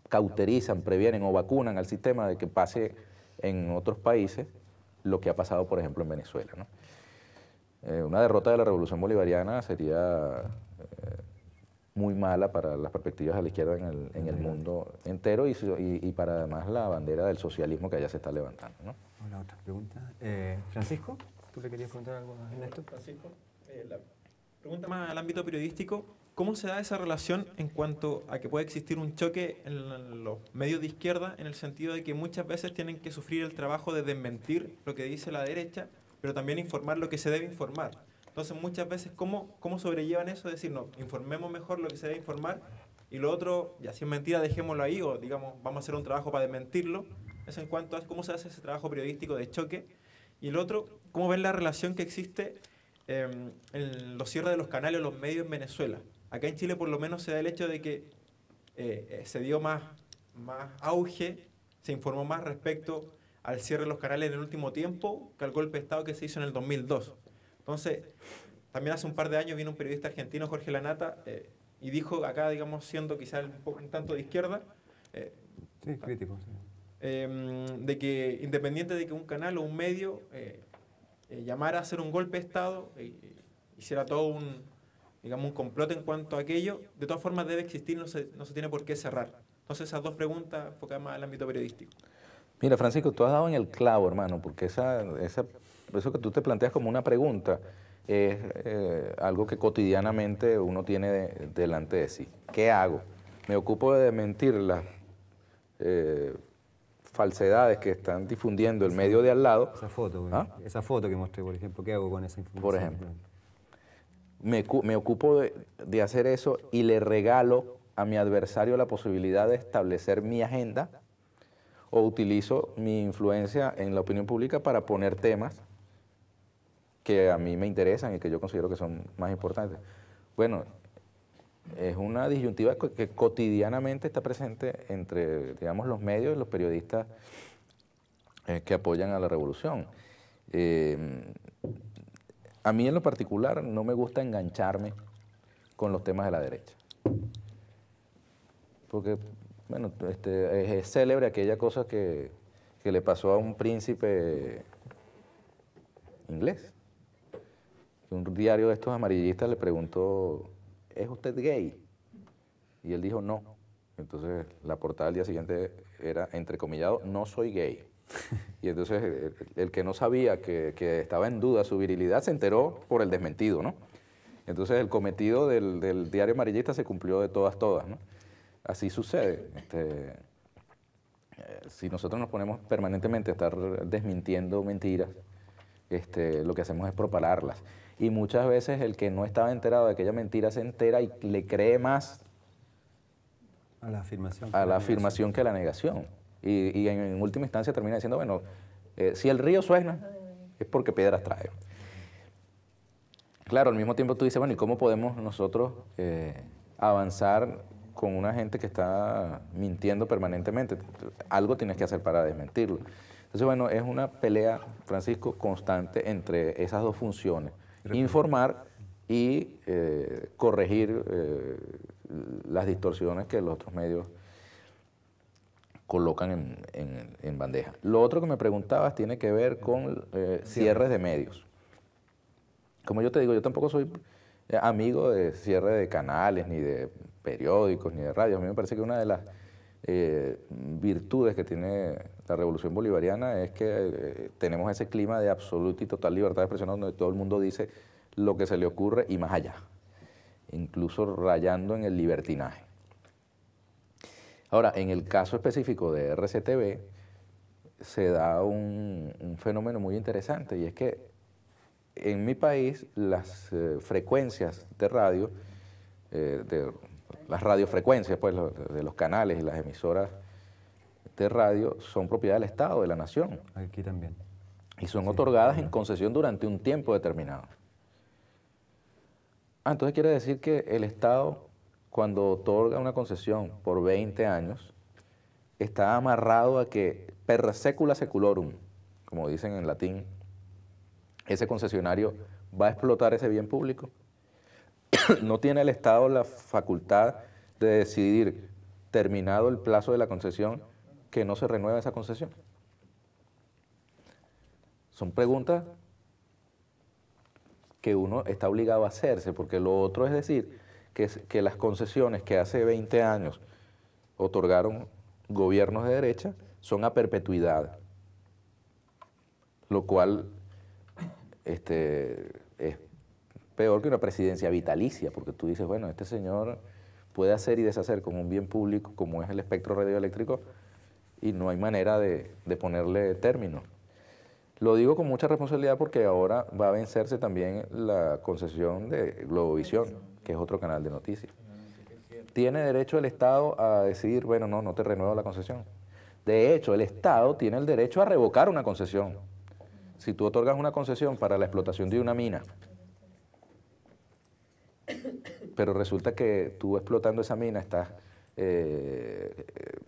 cauterizan, previenen o vacunan al sistema de que pase en otros países lo que ha pasado, por ejemplo, en Venezuela, ¿no? Una derrota de la Revolución Bolivariana sería muy mala para las perspectivas de la izquierda en el mundo entero y para además la bandera del socialismo que allá se está levantando, ¿no? Hola, otra pregunta. Francisco, ¿tú le querías preguntar algo a Ernesto? Francisco, la pregunta más al ámbito periodístico, ¿cómo se da esa relación en cuanto a que puede existir un choque en los medios de izquierda en el sentido de que muchas veces tienen que sufrir el trabajo de desmentir lo que dice la derecha, pero también informar lo que se debe informar? Entonces muchas veces, ¿cómo sobrellevan eso? Es decir, no, informemos mejor lo que se debe informar y lo otro, ya si es mentira, dejémoslo ahí o digamos, vamos a hacer un trabajo para desmentirlo. Eso en cuanto a cómo se hace ese trabajo periodístico de choque. Y el otro, ¿cómo ven la relación que existe en los cierres de los canales o los medios en Venezuela? Acá en Chile por lo menos se da el hecho de que se dio más auge, se informó más respecto al cierre de los canales en el último tiempo que al golpe de Estado que se hizo en el 2002. Entonces, también hace un par de años vino un periodista argentino, Jorge Lanata, y dijo acá, digamos, siendo quizás un tanto de izquierda, Sí, crítico. Sí. de que independiente de que un canal o un medio llamara a hacer un golpe de Estado, hiciera todo un complot en cuanto a aquello, de todas formas debe existir, no se tiene por qué cerrar. Entonces esas dos preguntas enfocadas más al ámbito periodístico. Mira, Francisco, tú has dado en el clavo, hermano, porque eso que tú te planteas como una pregunta es algo que cotidianamente uno tiene delante de sí. ¿Qué hago? ¿Me ocupo de desmentir las falsedades que están difundiendo el medio de al lado? Esa foto que mostré, por ejemplo, ¿qué hago con esa información? Por ejemplo. Me ocupo de hacer eso y le regalo a mi adversario la posibilidad de establecer mi agenda, o utilizo mi influencia en la opinión pública para poner temas que a mí me interesan y que yo considero que son más importantes. Bueno, es una disyuntiva que cotidianamente está presente entre, digamos, los medios y los periodistas que apoyan a la revolución. A mí en lo particular no me gusta engancharme con los temas de la derecha. Porque, bueno, es célebre aquella cosa que le pasó a un príncipe inglés. Un diario de estos amarillistas le preguntó, ¿es usted gay? Y él dijo, no. Entonces la portada al día siguiente era, entrecomillado, no soy gay. Y entonces el que no sabía que estaba en duda su virilidad se enteró por el desmentido, ¿no? Entonces el cometido del diario amarillista se cumplió de todas, ¿no? Así sucede. Si nosotros nos ponemos permanentemente a estar desmintiendo mentiras, lo que hacemos es propalarlas. Y muchas veces el que no estaba enterado de aquella mentira se entera y le cree más a la afirmación que a la negación. Y en última instancia termina diciendo, bueno, si el río suena, es porque piedras trae. Claro, al mismo tiempo tú dices, bueno, ¿y cómo podemos nosotros avanzar con una gente que está mintiendo permanentemente? Algo tienes que hacer para desmentirlo. Entonces, bueno, es una pelea, Francisco, constante entre esas dos funciones. Informar y corregir las distorsiones que los otros medios colocan en bandeja. Lo otro que me preguntabas tiene que ver con cierres de medios. Como yo te digo, yo tampoco soy amigo de cierre de canales, ni de periódicos, ni de radios. A mí me parece que una de las virtudes que tiene la Revolución Bolivariana es que tenemos ese clima de absoluta y total libertad de expresión donde todo el mundo dice lo que se le ocurre y más allá, incluso rayando en el libertinaje. Ahora, en el caso específico de RCTV, se da un fenómeno muy interesante, y es que en mi país las frecuencias de radio, las radiofrecuencias pues, de los canales y las emisoras de radio son propiedad del Estado, de la nación. Aquí también. Y son otorgadas en concesión durante un tiempo determinado. Entonces quiere decir que el Estado, cuando otorga una concesión por 20 años, está amarrado a que per secula seculorum, como dicen en latín, ese concesionario va a explotar ese bien público. No tiene el Estado la facultad de decidir, terminado el plazo de la concesión, que no se renueva esa concesión. Son preguntas que uno está obligado a hacerse, porque lo otro es decir que las concesiones que hace 20 años otorgaron gobiernos de derecha son a perpetuidad, lo cual es peor que una presidencia vitalicia, porque tú dices, bueno, este señor puede hacer y deshacer con un bien público como es el espectro radioeléctrico y no hay manera de ponerle término. Lo digo con mucha responsabilidad porque ahora va a vencerse también la concesión de Globovisión, que es otro canal de noticias. ¿Tiene derecho el Estado a decidir, bueno, no te renuevo la concesión? De hecho, el Estado tiene el derecho a revocar una concesión. Si tú otorgas una concesión para la explotación de una mina, pero resulta que tú explotando esa mina estás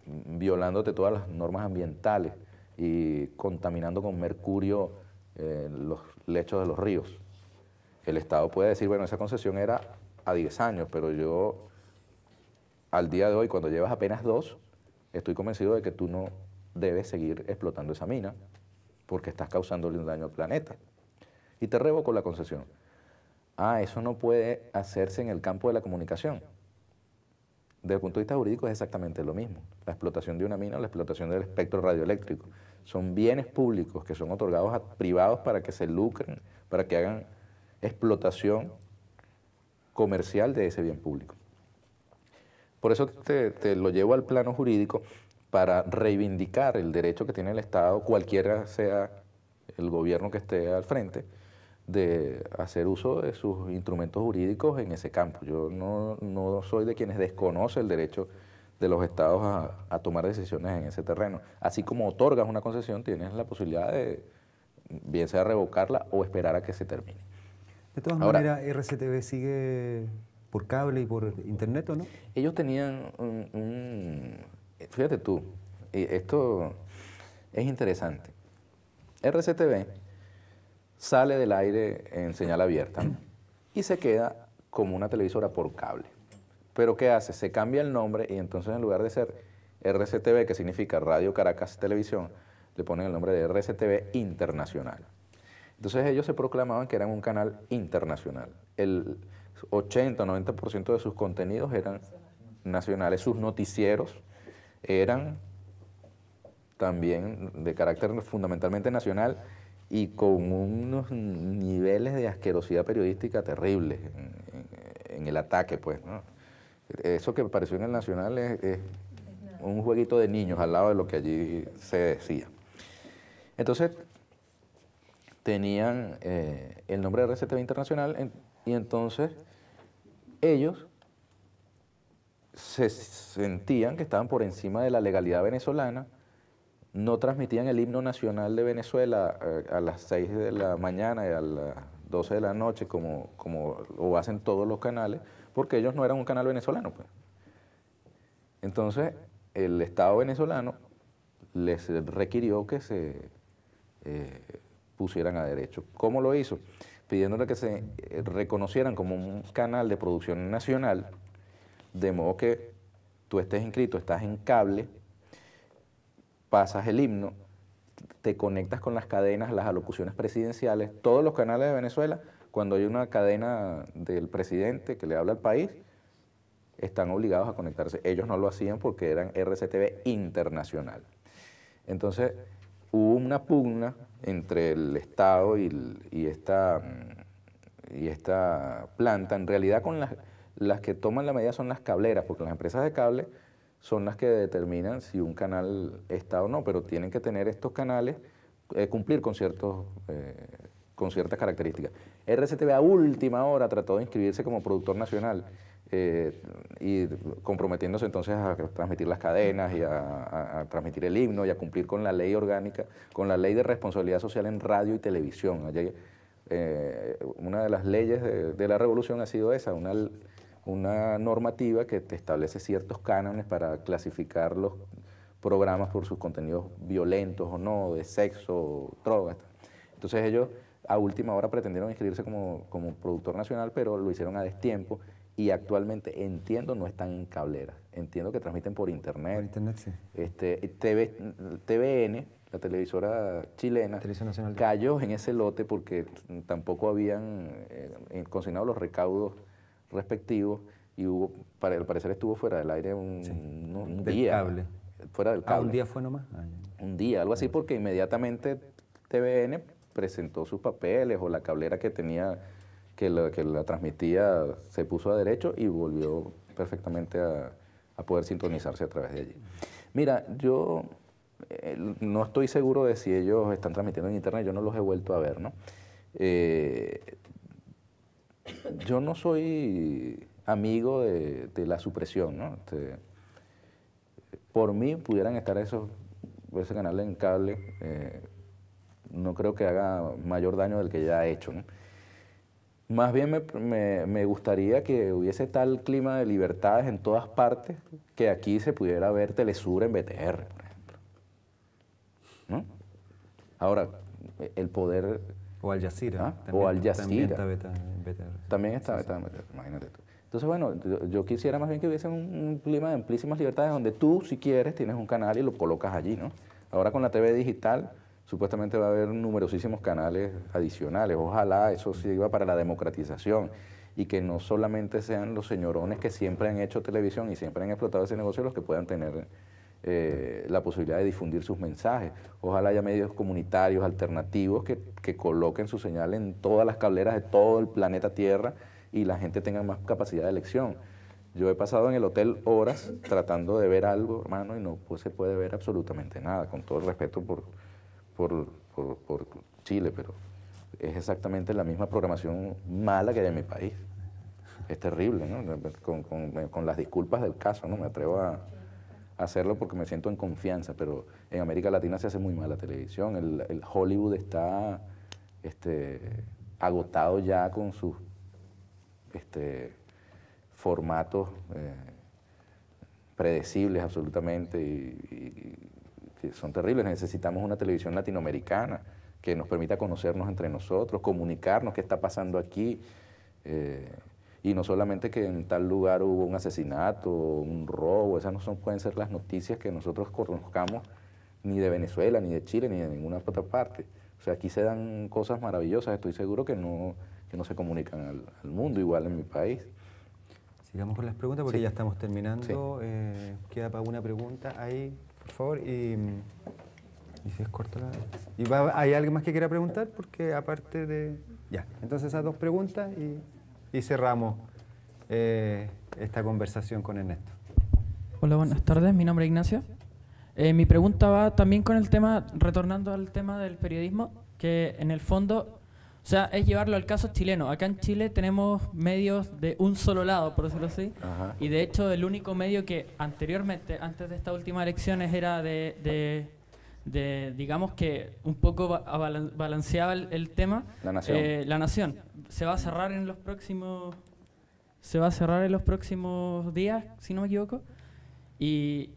violándote todas las normas ambientales y contaminando con mercurio los lechos de los ríos. El Estado puede decir, bueno, esa concesión era a 10 años, pero yo al día de hoy, cuando llevas apenas 2, estoy convencido de que tú no debes seguir explotando esa mina porque estás causándole un daño al planeta. Y te revoco la concesión. Eso no puede hacerse en el campo de la comunicación. Desde el punto de vista jurídico es exactamente lo mismo. La explotación de una mina o la explotación del espectro radioeléctrico son bienes públicos que son otorgados a privados para que se lucren, para que hagan explotación comercial de ese bien público. Por eso te lo llevo al plano jurídico para reivindicar el derecho que tiene el Estado, cualquiera sea el gobierno que esté al frente, de hacer uso de sus instrumentos jurídicos en ese campo. Yo no soy de quienes desconoce el derecho de los estados a tomar decisiones en ese terreno. Así como otorgas una concesión, tienes la posibilidad de, bien sea revocarla o esperar a que se termine. De todas maneras, RCTV sigue por cable y por internet, ¿o no? Ellos tenían fíjate tú, esto es interesante. RCTV sale del aire en señal abierta, ¿no? Y se queda como una televisora por cable. Pero ¿qué hace? Se cambia el nombre y entonces en lugar de ser RCTV, que significa Radio Caracas Televisión, le ponen el nombre de RCTV Internacional. Entonces ellos se proclamaban que eran un canal internacional. El 80-90% de sus contenidos eran nacionales, sus noticieros eran también de carácter fundamentalmente nacional y con unos niveles de asquerosidad periodística terribles en el ataque, pues, ¿no? Eso que apareció en el Nacional es un jueguito de niños al lado de lo que allí se decía. Entonces, tenían el nombre de RCTV Internacional y entonces ellos se sentían que estaban por encima de la legalidad venezolana, no transmitían el himno nacional de Venezuela a las 6 de la mañana y a las 12 de la noche como lo hacen todos los canales, porque ellos no eran un canal venezolano, pues. Entonces, el Estado venezolano les requirió que se pusieran a derecho. ¿Cómo lo hizo? Pidiéndole que se reconocieran como un canal de producción nacional, de modo que tú estés inscrito, estás en cable, pasas el himno, te conectas con las cadenas, las alocuciones presidenciales, todos los canales de Venezuela, cuando hay una cadena del presidente que le habla al país, están obligados a conectarse. Ellos no lo hacían porque eran RCTV Internacional. Entonces, hubo una pugna entre el Estado y esta planta. En realidad, con las que toman la medida son las cableras, porque las empresas de cable son las que determinan si un canal está o no, pero tienen que tener estos canales, cumplir con ciertas características. RCTV a última hora trató de inscribirse como productor nacional y comprometiéndose entonces a transmitir las cadenas y a transmitir el himno y a cumplir con la ley orgánica, con la ley de responsabilidad social en radio y televisión. Allí, una de las leyes de la revolución ha sido esa, una normativa que te establece ciertos cánones para clasificar los programas por sus contenidos violentos o no, de sexo, drogas. Entonces ellos a última hora pretendieron inscribirse como productor nacional, pero lo hicieron a destiempo y actualmente, entiendo, no están en cableras. Entiendo que transmiten por internet. Por internet, sí. TVN, la televisora chilena, cayó en ese lote porque tampoco habían consignado los recaudos respectivos y al parecer estuvo fuera del aire un día. Cable. Fuera del cable. ¿Un día fue nomás? Un día, algo así, porque inmediatamente TVN presentó sus papeles o la cablera que tenía, que la transmitía, se puso a derecho y volvió perfectamente a poder sintonizarse a través de allí. Mira, yo no estoy seguro de si ellos están transmitiendo en internet, yo no los he vuelto a ver, ¿no? Yo no soy amigo de la supresión, ¿no? Por mí pudieran estar ese canal en cable, no creo que haga mayor daño del que ya ha hecho, ¿no? Más bien me gustaría que hubiese tal clima de libertades en todas partes que aquí se pudiera ver Telesur en BTR, por ejemplo, ¿no? Ahora, el poder... O Al Jazeera. O Al Jazeera. También está BTR, imagínate tú. Entonces, bueno, yo quisiera más bien que hubiese un clima de amplísimas libertades donde tú, si quieres, tienes un canal y lo colocas allí, ¿no? Ahora con la TV digital, supuestamente va a haber numerosísimos canales adicionales. Ojalá eso sirva para la democratización y que no solamente sean los señorones que siempre han hecho televisión y siempre han explotado ese negocio los que puedan tener la posibilidad de difundir sus mensajes. Ojalá haya medios comunitarios alternativos que coloquen su señal en todas las cableras de todo el planeta Tierra y la gente tenga más capacidad de elección. Yo he pasado en el hotel horas tratando de ver algo, hermano, y no se puede ver absolutamente nada, con todo el respeto por Chile, pero es exactamente la misma programación mala que hay en mi país. Es terrible, ¿no? Con las disculpas del caso, ¿no? Me atrevo a hacerlo porque me siento en confianza, pero en América Latina se hace muy mal la televisión. El Hollywood está agotado ya con sus formatos predecibles absolutamente y que son terribles. Necesitamos una televisión latinoamericana que nos permita conocernos entre nosotros, comunicarnos qué está pasando aquí, y no solamente que en tal lugar hubo un asesinato, un robo. Esas no pueden ser las noticias que nosotros conozcamos ni de Venezuela, ni de Chile, ni de ninguna otra parte. O sea, aquí se dan cosas maravillosas, estoy seguro que no se comunican al mundo, igual en mi país. Sigamos con las preguntas porque ya estamos terminando. Sí. Queda para una pregunta ahí, por favor. Y si es corta la... ¿Hay alguien más que quiera preguntar? Porque aparte de... Ya, entonces esas dos preguntas y cerramos esta conversación con Ernesto. Hola, buenas tardes. Mi nombre es Ignacio. Mi pregunta va también con el tema, retornando al tema del periodismo, que en el fondo... O sea, es llevarlo al caso chileno. Acá en Chile tenemos medios de un solo lado, por decirlo así. Ajá. Y de hecho, el único medio que anteriormente, antes de estas últimas elecciones, era digamos que un poco balanceaba el tema. La Nación. La Nación. Se va a cerrar en los próximos días, si no me equivoco. Y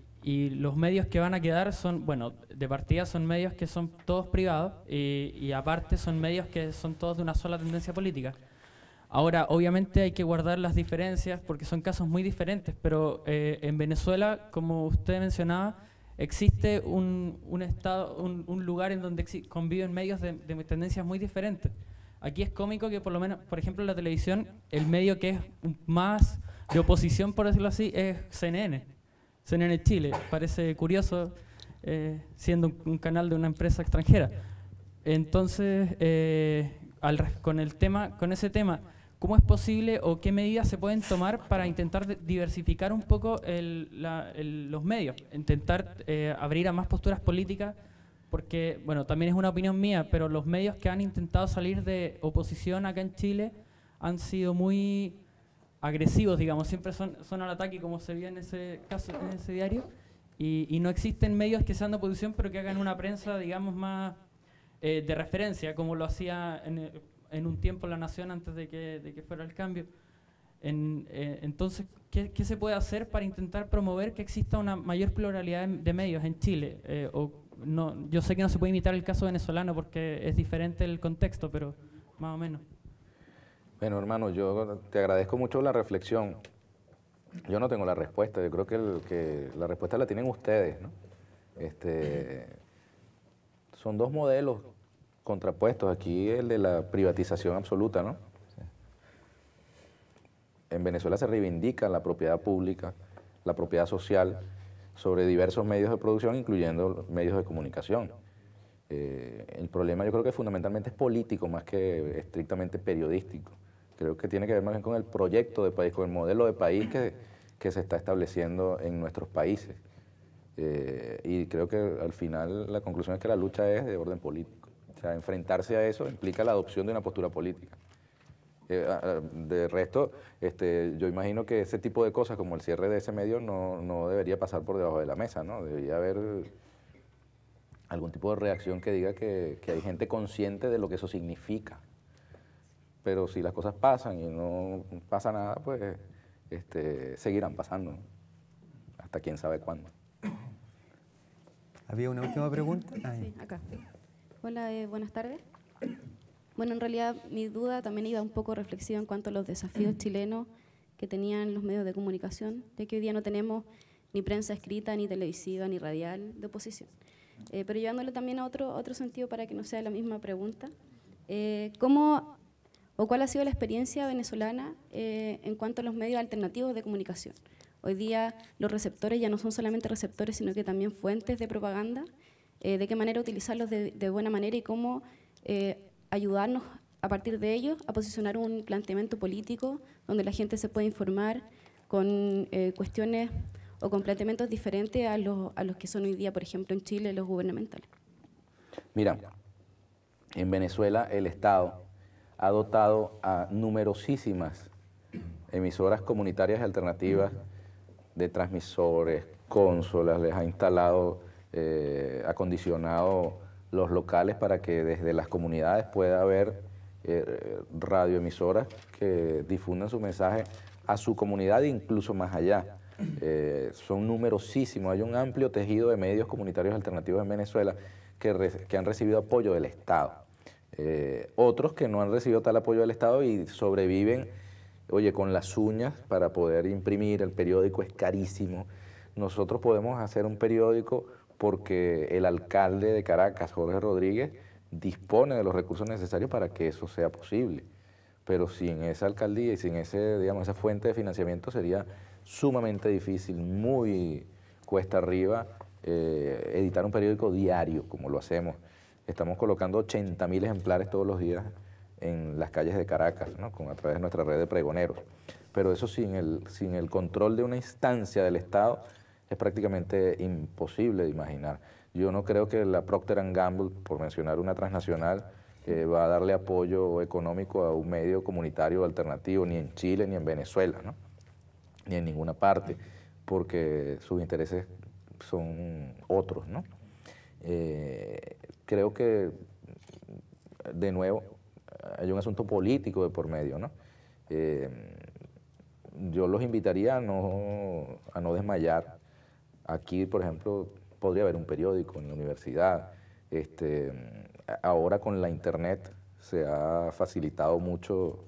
los medios que van a quedar son, bueno, de partida son medios que son todos privados y aparte son medios que son todos de una sola tendencia política. Ahora, obviamente hay que guardar las diferencias porque son casos muy diferentes, pero en Venezuela, como usted mencionaba, existe un lugar en donde conviven medios de tendencias muy diferentes. Aquí es cómico que por lo menos, por ejemplo, en la televisión, el medio que es más de oposición, por decirlo así, es CNN. CNN Chile, parece curioso, siendo un canal de una empresa extranjera. Entonces, con ese tema, ¿cómo es posible o qué medidas se pueden tomar para intentar diversificar un poco los medios? Intentar abrir a más posturas políticas, porque, bueno, también es una opinión mía, pero los medios que han intentado salir de oposición acá en Chile han sido muy agresivos, digamos, siempre son al ataque, como se vio en ese caso, en ese diario, y no existen medios que sean de oposición, pero que hagan una prensa, digamos, más de referencia, como lo hacía en un tiempo La Nación antes de que fuera el cambio. Entonces, ¿qué se puede hacer para intentar promover que exista una mayor pluralidad de medios en Chile? Yo sé que no se puede imitar el caso venezolano porque es diferente el contexto, pero más o menos. Bueno, hermano, yo te agradezco mucho la reflexión. Yo no tengo la respuesta, yo creo que la respuesta la tienen ustedes, ¿no? Son dos modelos contrapuestos. Aquí el de la privatización absoluta, ¿no? En Venezuela se reivindica la propiedad pública, la propiedad social sobre diversos medios de producción, incluyendo los medios de comunicación. El problema yo creo que fundamentalmente es político más que estrictamente periodístico. Creo que tiene que ver más bien con el proyecto de país, con el modelo de país que se está estableciendo en nuestros países. Y creo que al final la conclusión es que la lucha es de orden político. O sea, enfrentarse a eso implica la adopción de una postura política. De resto, yo imagino que ese tipo de cosas como el cierre de ese medio no debería pasar por debajo de la mesa, ¿no? Debería haber algún tipo de reacción que diga que hay gente consciente de lo que eso significa. Pero si las cosas pasan y no pasa nada, pues seguirán pasando, ¿no? Hasta quién sabe cuándo. ¿Había una última pregunta? Sí, acá. Hola, buenas tardes. Bueno, en realidad mi duda también iba un poco reflexiva en cuanto a los desafíos chilenos que tenían los medios de comunicación, ya que hoy día no tenemos ni prensa escrita, ni televisiva, ni radial de oposición. Pero llevándolo también a otro sentido para que no sea la misma pregunta, ¿cómo o cuál ha sido la experiencia venezolana en cuanto a los medios alternativos de comunicación? Hoy día los receptores ya no son solamente receptores, sino que también fuentes de propaganda. ¿De qué manera utilizarlos de buena manera y cómo ayudarnos a partir de ellos a posicionar un planteamiento político donde la gente se pueda informar con cuestiones o con planteamientos diferentes a los que son hoy día, por ejemplo, en Chile, los gubernamentales? Mira, en Venezuela el Estado ha dotado a numerosísimas emisoras comunitarias alternativas de transmisores, consolas, les ha instalado, acondicionado los locales para que desde las comunidades pueda haber radioemisoras que difundan su mensaje a su comunidad e incluso más allá. Son numerosísimos, hay un amplio tejido de medios comunitarios alternativos en Venezuela que han recibido apoyo del Estado. Otros que no han recibido tal apoyo del Estado y sobreviven, oye, con las uñas para poder imprimir. El periódico es carísimo. Nosotros podemos hacer un periódico porque el alcalde de Caracas, Jorge Rodríguez, dispone de los recursos necesarios para que eso sea posible. Pero sin esa alcaldía y sin esa fuente de financiamiento sería sumamente difícil, muy cuesta arriba, editar un periódico diario como lo hacemos. Estamos colocando 80.000 ejemplares todos los días en las calles de Caracas, ¿no? A través de nuestra red de pregoneros. Pero eso sin el control de una instancia del Estado es prácticamente imposible de imaginar. Yo no creo que la Procter & Gamble, por mencionar una transnacional, va a darle apoyo económico a un medio comunitario alternativo, ni en Chile, ni en Venezuela, ¿no? Ni en ninguna parte, porque sus intereses son otros, ¿no? Creo que, de nuevo, hay un asunto político de por medio, ¿no? Yo los invitaría a no desmayar. Aquí, por ejemplo, podría haber un periódico en la universidad. Ahora con la internet se ha facilitado mucho,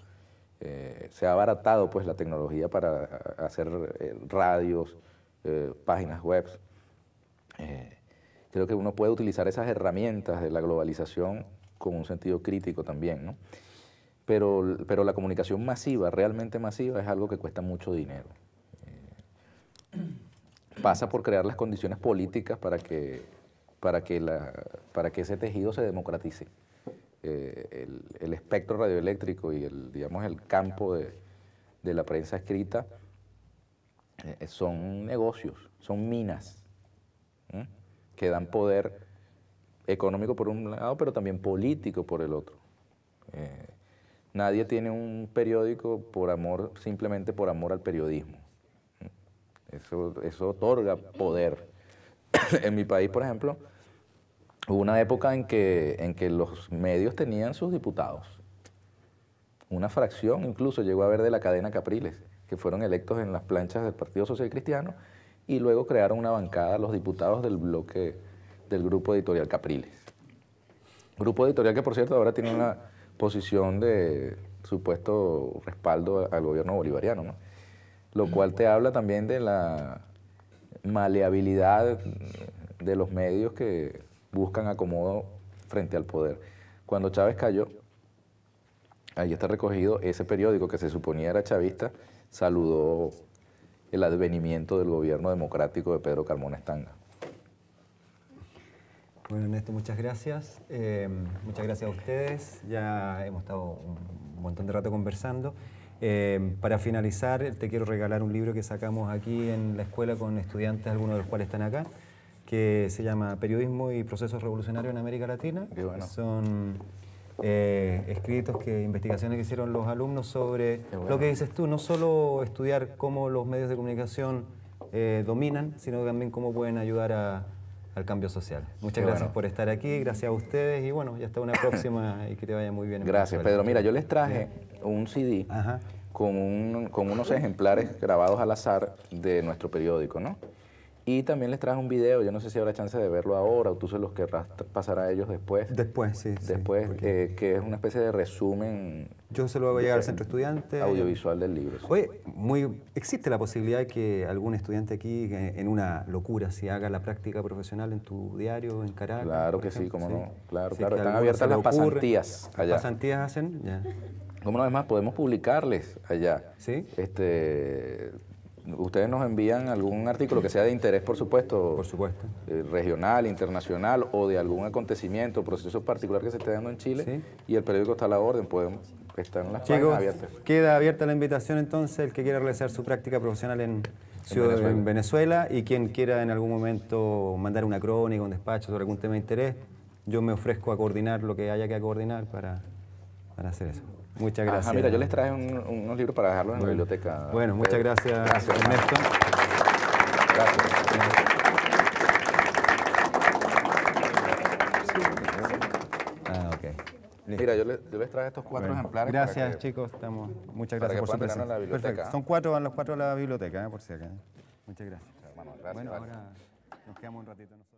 se ha abaratado pues la tecnología para hacer radios, páginas web. Creo que uno puede utilizar esas herramientas de la globalización con un sentido crítico también, ¿no? Pero la comunicación masiva, realmente masiva, es algo que cuesta mucho dinero. Pasa por crear las condiciones políticas para que ese tejido se democratice. El el espectro radioeléctrico y digamos, el campo de la prensa escrita son negocios, son minas, que dan poder económico por un lado, pero también político por el otro. Nadie tiene un periódico por amor, simplemente por amor al periodismo. Eso otorga poder. En mi país, por ejemplo, hubo una época en que los medios tenían sus diputados. Una fracción incluso llegó a haber de la cadena Capriles, que fueron electos en las planchas del Partido Social Cristiano y luego crearon una bancada los diputados del bloque del Grupo Editorial Capriles. Grupo editorial que, por cierto, ahora tiene una posición de supuesto respaldo al gobierno bolivariano, ¿no? Lo cual te habla también de la maleabilidad de los medios que buscan acomodo frente al poder. Cuando Chávez cayó, ahí está recogido, ese periódico que se suponía era chavista, saludó el advenimiento del gobierno democrático de Pedro Carmona Estanga. Bueno, Ernesto, muchas gracias. Muchas gracias a ustedes. Ya hemos estado un montón de rato conversando. Para finalizar, te quiero regalar un libro que sacamos aquí en la escuela con estudiantes, algunos de los cuales están acá, que se llama Periodismo y Procesos Revolucionarios en América Latina. Qué bueno. Son escritos, investigaciones que hicieron los alumnos sobre lo que dices tú, no solo estudiar cómo los medios de comunicación dominan, sino también cómo pueden ayudar al cambio social. Muchas gracias por estar aquí, gracias a ustedes y bueno, ya hasta una próxima y que te vaya muy bien. Gracias, Pedro. Mira, yo les traje un CD con unos ejemplares grabados al azar de nuestro periódico, ¿no? Y también les traje un video, yo no sé si habrá chance de verlo ahora o tú se los querrás pasar a ellos después. Después, sí. Después, Porque que es una especie de resumen. yo se lo hago llegar al centro estudiante. Audiovisual del libro. Sí. Oye, ¿existe la posibilidad de que algún estudiante aquí, en una locura, si haga la práctica profesional en tu diario, en Caracas? Claro que sí, cómo no. Claro, Si claro. es que Están a alguno abiertas se le las ocurre, pasantías allá. ¿Las pasantías hacen? Ya. ¿Cómo no? Además, podemos publicarles allá. ¿Sí? Ustedes nos envían algún artículo que sea de interés, por supuesto. Por supuesto. Regional, internacional o de algún acontecimiento, proceso particular que se esté dando en Chile. Sí. Y el periódico está a la orden, podemos estar en las Chicos, páginas abiertas. queda abierta la invitación entonces, el que quiera realizar su práctica profesional en Venezuela y quien quiera en algún momento mandar una crónica, un despacho sobre algún tema de interés, yo me ofrezco a coordinar lo que haya que coordinar para hacer eso. Muchas gracias. Mira, yo les traje unos libros para dejarlos en la biblioteca. Bueno, muchas gracias, Ernesto. Gracias. Ok. Mira, yo les traje estos 4 ejemplares. Gracias, para que, chicos. Muchas para gracias que por su puedan tenerlo en la presencia. biblioteca. Perfecto. Son 4, van los 4 a la biblioteca, por si acá. Muchas gracias. hermano, gracias. Bueno, ahora nos quedamos un ratito nosotros.